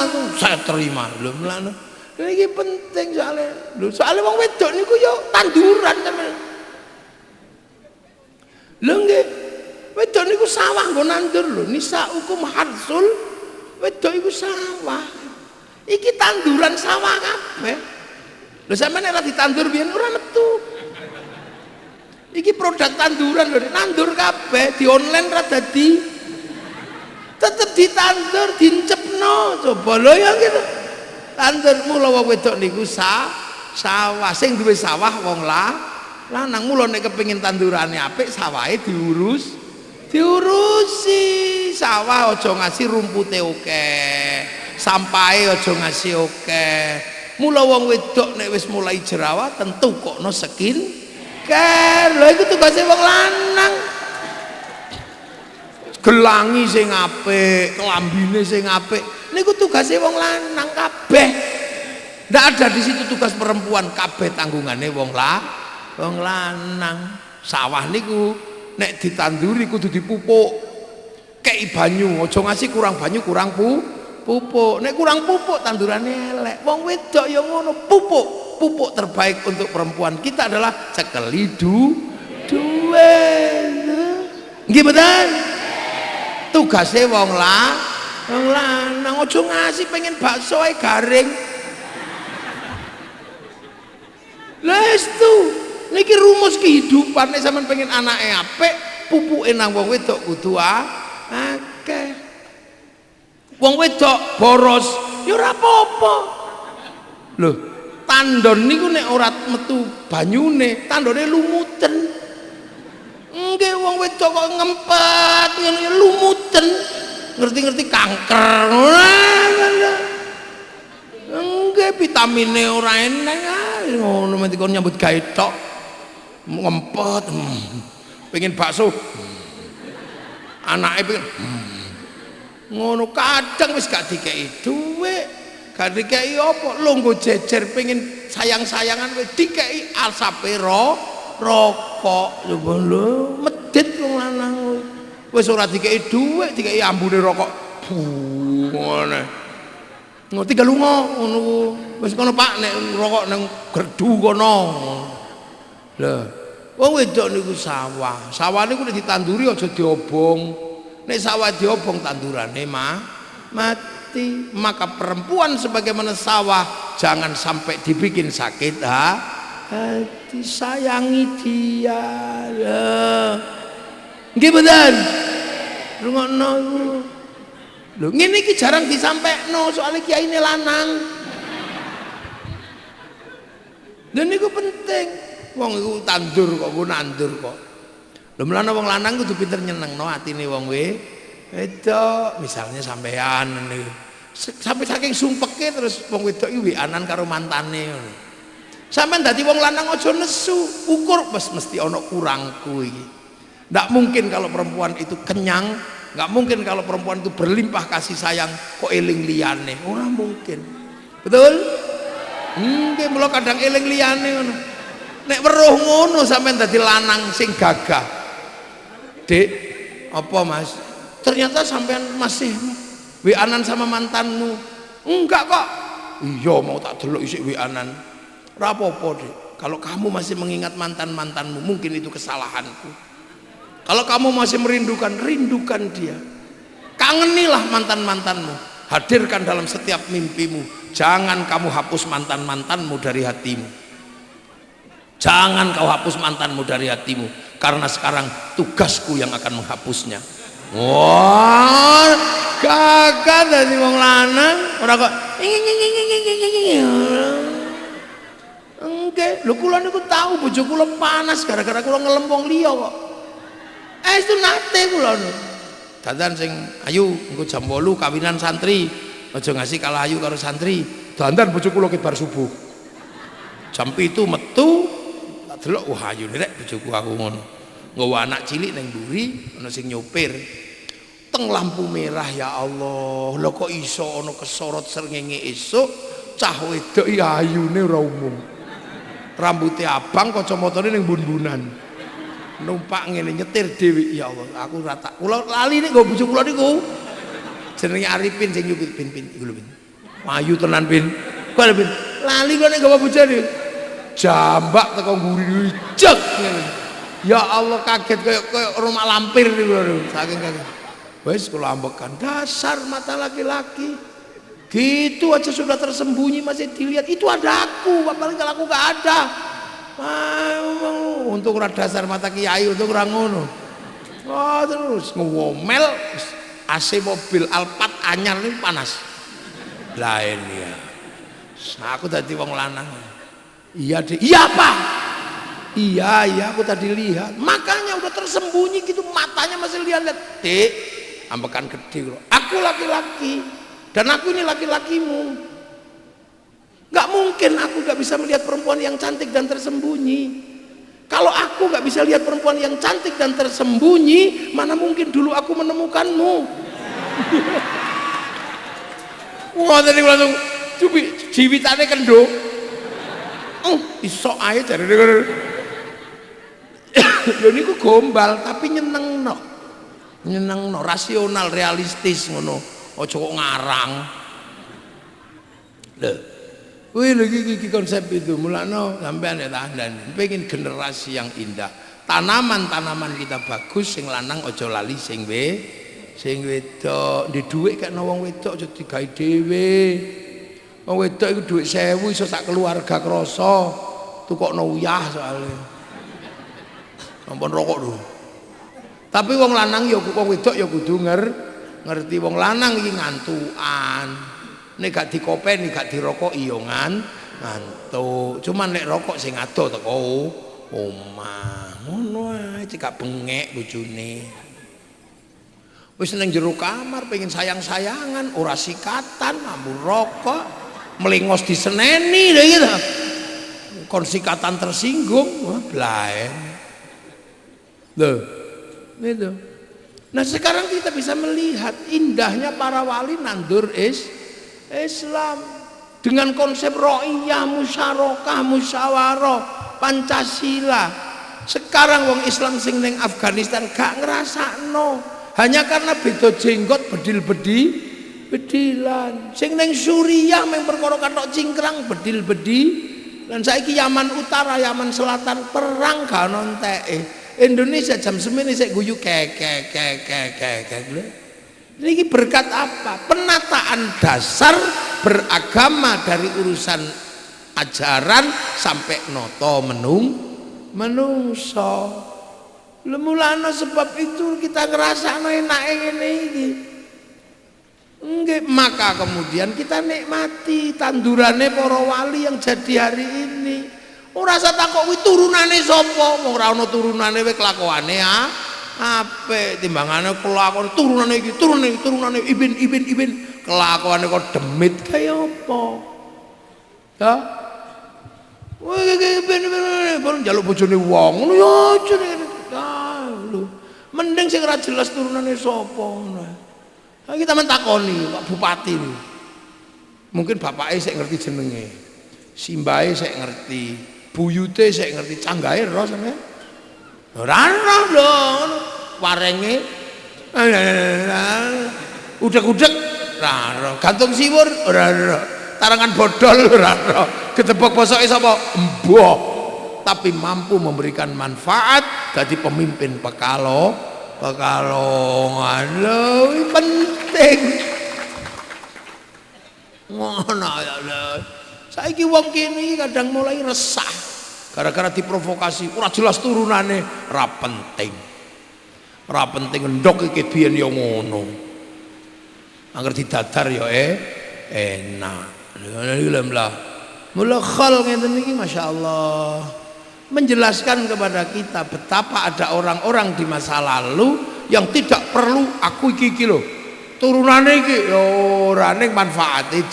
langsung saya terima. Lho mlane iki penting soalnya wong wedok niku yo tanduran sampeyan. Lho nggih wedok niku sawah nggo nandur lho, nisa hukum harsul wedok iku sawah. Iki tanduran sawah kabeh. Lho sampeyan ora ditandur biyen ora metu. Iki produk tanduran lho, nandur kabeh di online ra dadi. Tetep ditandur, dincepno. Coba lho ya gitu. Tandur mula wong wedok niku sawah. Sing duwe sawah wong lanang. Mula nek kepengin tandurane apik, sawahe diurusi. Sawah aja ngasih rumpute akeh. Sampahe aja ngasih akeh. Mula wong wedok nek wis mulai jerawatan tukokno lho iku tugase wong lanang. Gelangi sing apik, klambine sing apik, niku tugase wong lanang kabeh. Ndak ada di situ tugas perempuan, kabeh tanggungane wong lanang. Sawah niku nek ditanduri kudu dipupuk. Kei banyu, aja ngasih kurang banyu, kurang pupuk. Nek kurang pupuk tandurane elek. Wong wedok ya ngono, pupuk terbaik untuk perempuan kita adalah cekeli duit. Nggih betul? Tugasnya wong lanang aja ngasih pengen bakso ae garing. Lah tu niki rumus kehidupan nek sampean pengen anake apik, pupuke nang wong wedok kudu akeh. Wong wedok boros ya ora apa-apa. Lho tandon niku nek ora metu banyune, tandone lumuten. Nggih wong wedok kok ngempet ngene lumuten. Ngerti-ngerti kanker. Nggih vitamine ora eneng ngono mesti kon nyambut gawe tok. Ngempet. Pengen bakso. Anake pengen ngono kadang wis gak dikeki dhuwit. Gak dikei apa lho nggo jejer pengen sayang-sayangan wis dikei asape rokok coba lho medit wong Wis ora dikei dhuwit, dikei ambune rokok. Ngene. Ngerti gak lunga ngono ku. Wis kono Pak nek rokok nang gerdu kono. Lah, wong wedok niku sawah. Sawah niku nek ditanduri aja diobong. Nek sawah diobong tandurane mati. Maka perempuan sebagaimana sawah jangan sampai dibikin sakit hati. Sayangi dia. Nggih mboten? Rungokno iku. Lho ngene iki jarang disampaikno soalnya kiai ini lanang. Dan niku penting. Wong iku tandur kok, ku nandur kok. Lho mulane wong lanang kudu pinter nyenengno atine wong wedok. Misalnya sampean niku. Sampai saking sumpeke terus wong wedok iki wianan karo mantane ngono. Sampeyan dadi wong lanang aja nesu, ukur mesti ana kurangku iki. Nggak mungkin kalau perempuan itu kenyang, nggak mungkin kalau perempuan itu berlimpah kasih sayang kok eling liyane, ora mungkin. Betul? Nggih, mulo kadang eling liyane ngono. Nek weruh ngono sampean dadi lanang sing gagah. Dik, apa Mas? Ternyata sampean masih wianan sama mantanmu. Enggak kok. Iya, mau tak delok isik wianan. Ora apa-apa, Dik. Kalau kamu masih mengingat mantan-mantanmu, mungkin itu kesalahanku. Kalau kamu masih merindukan, rindukan dia. Kangenilah mantan-mantanmu. Hadirkan dalam setiap mimpimu. Jangan kamu hapus mantan-mantanmu dari hatimu. Jangan kau hapus mantanmu dari hatimu. Karena sekarang tugasku yang akan menghapusnya. Wah, gagah dari wong lanang. Ora kok enggak, lho kula niku tahu bojo kula panas gara-gara kula ngelem wong liya kok. Itu nate kula niku. Dandan sing ayu engko jam 8 kawinan santri. Aja ngasih kalah ayu karo santri. Dandan bojo kula ki bar subuh. Jam 7 metu tak delok wah ayune rek bojoku aku ngono. Nggawa anak cilik ning mburi ana sing nyopir. Teng lampu merah ya Allah. Lho kok iso ana kesorot srengenge esuk cah wedok iki ayune ora umum. Rambutnya abang, kacamatane ning bun-bunan. Numpak ngene nyetir dhewe ya Allah. Aku ora tak kula lali nek nggo bojo kula niku. Jenenge Arifin sing nyupir Pin iku lho Pin. Ayu tenan Pin. Kok lho Pin. Lali kok nek nggawa bojone. Jambak teko mburi jek ngene. Ya Allah kaget kayak rumah lampir niku lho. Saking kaget. Wis kula ambekan dasar mata laki-laki. Gitu aja sudah tersembunyi masih dilihat. Itu ada aku, apalagi kalau aku gak ada. Untuk ora dasar mata kiai, untuk ora ngono. Oh, terus ngomel AC mobil Alphard anyar ini panas. Lain ya. Aku tadi wong lanang. Iya deh. Iya apa? Iya aku tadi lihat. Makanya udah tersembunyi gitu, matanya masih lihat. Dek, ambekan gede loh. Aku laki-laki. Dan aku ini laki-lakimu. Gak mungkin aku gak bisa melihat perempuan yang cantik dan tersembunyi. Kalau aku gak bisa lihat perempuan yang cantik dan tersembunyi, mana mungkin dulu aku menemukanmu. Wah tadi langsung jiwitane kendo. Iso ae dari lho niku gombal tapi nyenengno. Rasional, realistis ngono. Ojo kok ngarang. Lho. Kuwi lho iki konsep itu. Mulane sampean ya tahan pengen generasi yang indah. Tanaman-tanaman kita bagus, sing lanang aja lali sing wedok. Di dhuwit kek wong wedok aja digawe dhewe. Wong wedok iku dhuwit 1000 iso sak keluarga krasa. Tukokno uyah soalnya. Ampun rokok lho. Tapi wong lanang ya wong wedok ya kudu ngerti wong lanang iki ngantukan. Nek gak dikopeni gak dirokoki yo ngantuk. Cuman nek rokok sing ado teko omah. Ngono ae cekak bengek bojone. Wis ning jero kamar pengen sayang-sayangan, ora sikatan, ambur rokok, melingos diseneni lho gitu. Kon sikatan tersinggung, wah blae. Lho. Itu. Nah sekarang kita bisa melihat indahnya para wali nandur Islam dengan konsep ro'iyah, musyarakah, musyawarah, Pancasila. Sekarang wong Islam sing ning Afghanistan gak ngrasakno Hanya karena beda jenggot bedilan. Sing ning Suriah mung perkara kathok cingkrang bedil-bedi. Lan saiki Yaman Utara, Yaman Selatan perang gak ono enteke. Indonesia jam semene sik guyu kek. Ini berkat apa? Penataan dasar beragama dari urusan ajaran sampai noto menungso. Lemulana sebab itu kita ngerasa enak ngene iki. Nggih, maka kemudian kita nikmati tandurane para wali yang jadi hari ini. Ora usah takok kuwi turunane sapa, wong ora ana turunane wae kelakuane apik timbangane kelakuan turunane iki, turunane ibin kelakuane kok demit kaya apa? Ya. Wah, ibin njaluk bojone wong ngono ya aja lho. Mending sing ora jelas turunane sapa ngono. Ha iki sampean takoni Pak Bupati niku. Mungkin bapake sik ngerti jenenge. Simbahe sik ngerti, buyute sik ngerti, canggahe ro sampean. Ora roh lho, warenge udek-udek ora roh, gantung siwur ora roh, tarangan bodol ora roh, gedebok bosoke sapa embuh, tapi mampu memberikan manfaat jadi pemimpin pekalongan lho, penting ngono ya lho. Saiki wong kene iki kadang mulai resah gara-gara diprovokasi, ora jelas turunane, ora penting endok iki biyen ya ngono. Angger didadar ya enak. Mula khol ngeten iki masyaallah menjelaskan kepada kita betapa ada orang-orang di masa lalu yang tidak perlu aku iki lho. Turunane iki ya ora ning manfaate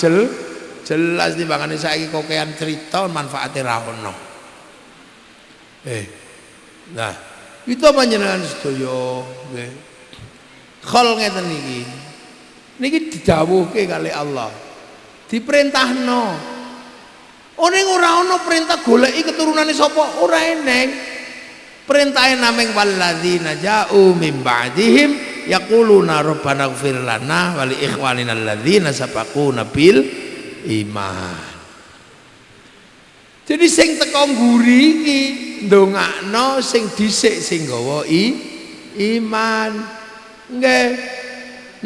jelas timbangane saiki kokean cerita manfaate ra ono. Nah, itu panjenengan sedaya nggih. Khol ngeten iki. Niki didhawuhke kali Allah. Diperintahno. Ning ora ana perintah goleki keturunane sapa, ora eneng. Perintahe nameng walladzina ja'u mim ba'dihim yaquluna rabbana ighfir lana wa li ikhwanina alladzina sabaquna bil iman. Jadi sing teko ngguri iki ndongakno sing dhisik sing gawa iman. Nggih.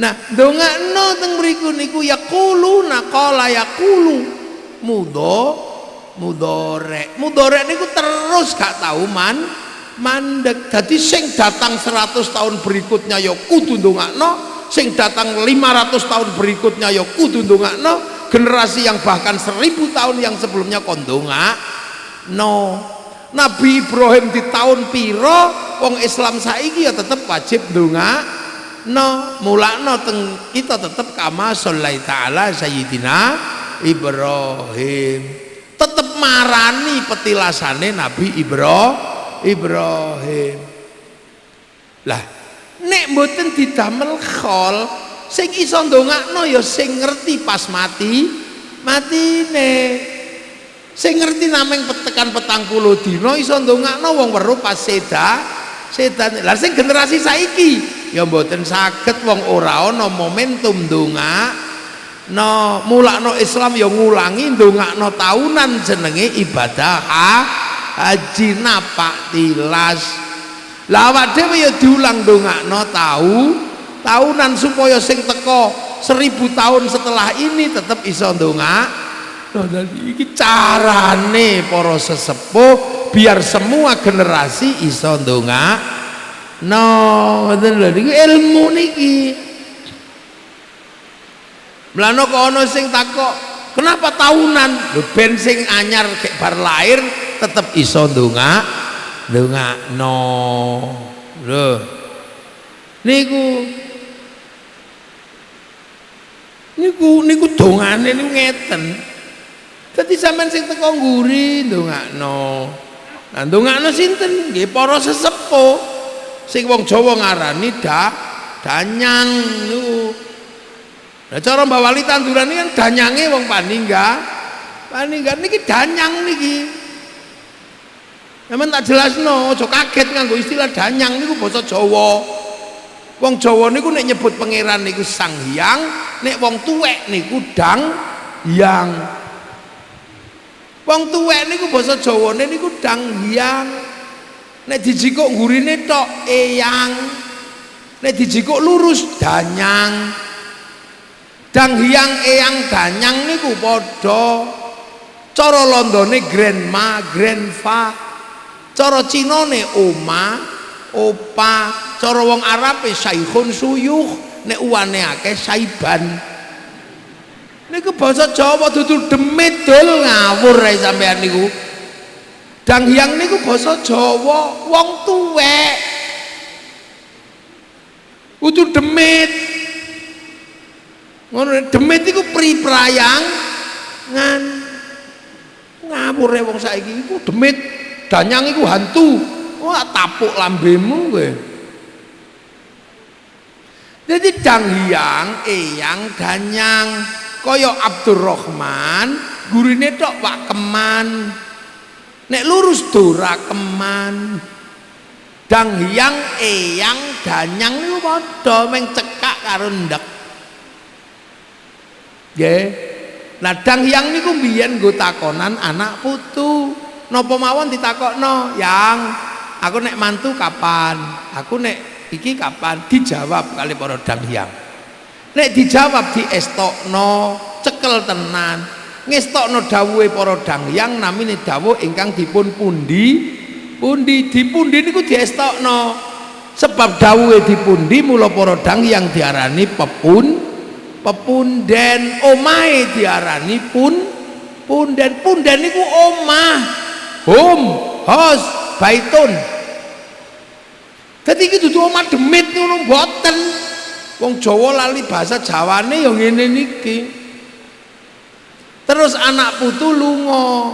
Nah, ndongakno teng mriku niku yaquluna qala yaqulu mudhari. Mudhari niku terus gak tau mandek. Dadi sing datang 100 tahun berikutnya ya kudu ndongakno, sing datang 500 tahun berikutnya ya kudu ndongakno. Generasi yang bahkan 1000 tahun yang sebelumnya kondonga Nabi Ibrahim di tahun piro wong Islam saiki ya tetep wajib ndonga mulakno teng kita tetep kama shallaita ala sayyidina Ibrahim, tetep marani petilasane Nabi Ibrahim. Lah nek mboten didamel khol sing iso ndongakno ya sing ngerti pas matine. Sing ngerti nameng tekan 40 dina iso ndongakno wong weruh pas sedan. Lah sing generasi saiki ya mboten saged wong ora ana momentum ndongakno. Mulakno Islam ya ngulangi ndongakno taunan jenenge ibadah haji napak tilas. Lah awak dhewe ya diulang ndongakno tahunan supaya sing teko 1000 tahun setelah ini tetap iso ndongakno. Iki carane para sesepuh biar semua generasi iso ndongakno. Ngoten lho niki ilmu niki. Mlane kok ana sing takok, kenapa tahunan? Lho ben sing anyar gek bar lahir tetep iso ndongakno. Lho. Niku dongane niku ngeten. Dadi sampean sing teko ngguri ndongakno. Nah ndongakno sinten? Nggih para sesepuh. Sing wong Jawa ngarani danyang niku. Lah cara Mbak Wali tanduran iki kan danyange wong paninggal. Paninggal niki danyang niki. Sampeyan tak jelasno, aja kaget nganggo istilah danyang niku basa Jawa. Wong Jawa niku nek nyebut pangeran niku Sang Hyang, nek wong tuwek niku Dang Hyang. Wong tuwek niku basa Jawane niku Dang Hyang. Nek dijikuk gurine tok Eyang. Nek dijikuk lurus Danyang. Dang Hyang Eyang Danyang niku padha. Cara Londone grandma, grandpa. Cara Cinane oma, opa. Cara wong Arabe saikhun suyuh, nek uwane akeh saiban. Niku basa Jawa dudu demit dul ngawur ae sampean niku. Dang Hyang niku basa Jawa wong tuwek. Kudu demit. Ngono demit iku priprayangan. Ngawur ae wong saiki iku demit. Danyang iku hantu. Wah tapuk lambemu kowe. Jadi Dang Hyang, Eyang, Danyang, kaya Abdurrahman, gurine tok Pak Keman. Nek lurus Dora Keman. Dang Hyang, Eyang, Danyang niku padha meng cekak karo ndek. Nggih. Nah Dang Hyang niku mbiyen nggo takonan anak putu. Napa mawon ditakokno, "Yang, aku nek mantu kapan? Aku nek iki kapan?" Dijawab kali para Dang Hyang. Nek dijawab diestokno, cekel tenan. Ngestokno dawuhe para Dang Hyang namine dawuh ingkang dipun pundi dipundi niku diestokno. Sebab dawuhe dipundi mula para Dang Hyang diarani pepunden, omahe diarani punden. Punden niku omah. Hos, baitun. Dadi iki dudu omah demit ngono mboten. Wong Jawa lali bahasa Jawane ya ngene niki. Terus anak putu lunga.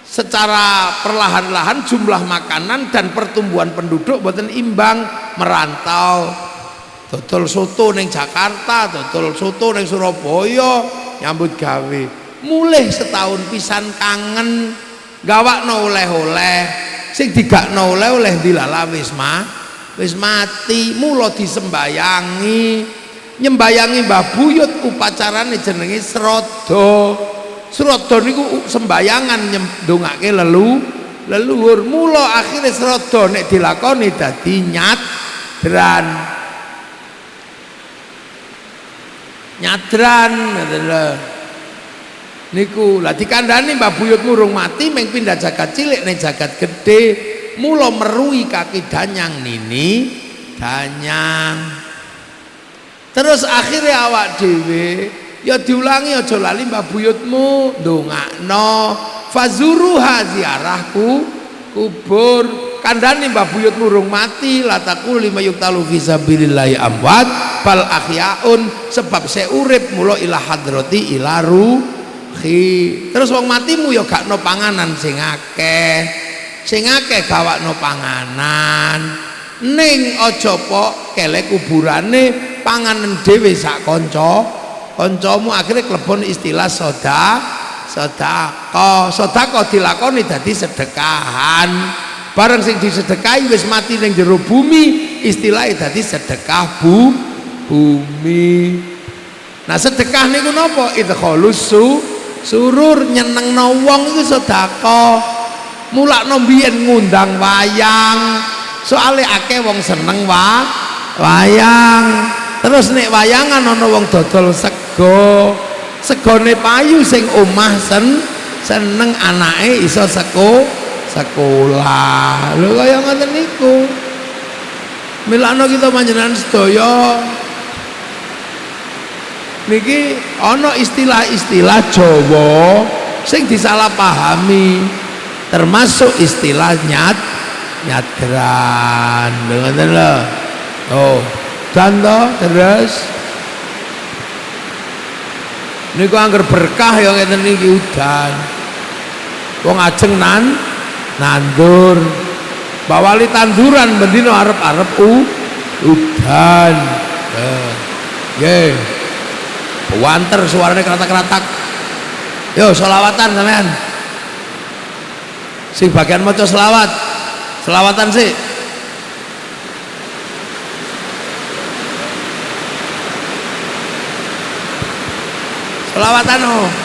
Secara perlahan-lahan jumlah makanan dan pertumbuhan penduduk mboten imbang, merantau. Dodol soto ning Jakarta, dodol soto ning Surabaya, nyambut gawe. Mulih setahun pisan kangen gawakno oleh-oleh. Sing digakno oleh-oleh dilala wis mati, mula disembayangi. Nyembayangi Mbah Buyut upacarane jenenge Srada. Srada niku sembayangan ndongake leluhur. Mula akhire Srada nek dilakoni dadi nyadran ngoten lho. Niku lah dikandani Mbah Buyut murung mati meng pindah jagat cilik ning jagat gede. Mula meruhi kaki Danyang nini Danyang. Terus akhirnya awak dhewe ya diulangi aja lali Mbah Buyutmu ndongakno fazuruha ziarahku kubur. Kandhane Mbah Buyut murung mati latakul lima yuktalu fi sabilillahi amwat bal ahyaun, sebab saya urip mula ila hadrati ila terus wong matimu ya gak no panganan sing akeh gawakno panganan ning aja pok kelek kuburane panganan dhewe sak kancamu. Akhirnya klebon istilah sedekah dilakoni dadi sedekahan. Bareng sing disedekahi wis mati ning jero bumi, istilahnya dadi sedekah bumi. Nah sedekah niku napa? Idkhalus surur, nyenengno wong iku sedekah. Mulakno mbiyen ngundang wayang, soalnya akeh wong seneng wayang. Terus nek wayangan ana wong dodol segone payu sing omah seneng anake iso sekolah. Lho kaya ngoten niku. Milakno kita panjenengan sedaya niki ana istilah-istilah Jawa sing disalahpahami, termasuk istilah nyadran. Ngoten lho. Oh, contoh terus niku angger berkah ya ngeten niki udan. Wong ajeng nandur. Bawali tanduran bendino arep-arep udan. Nggih. Wanter suarane keratak-keratak. Yo selawatan sampean. Sing bagian maca selawatan sih. Selawatan oh.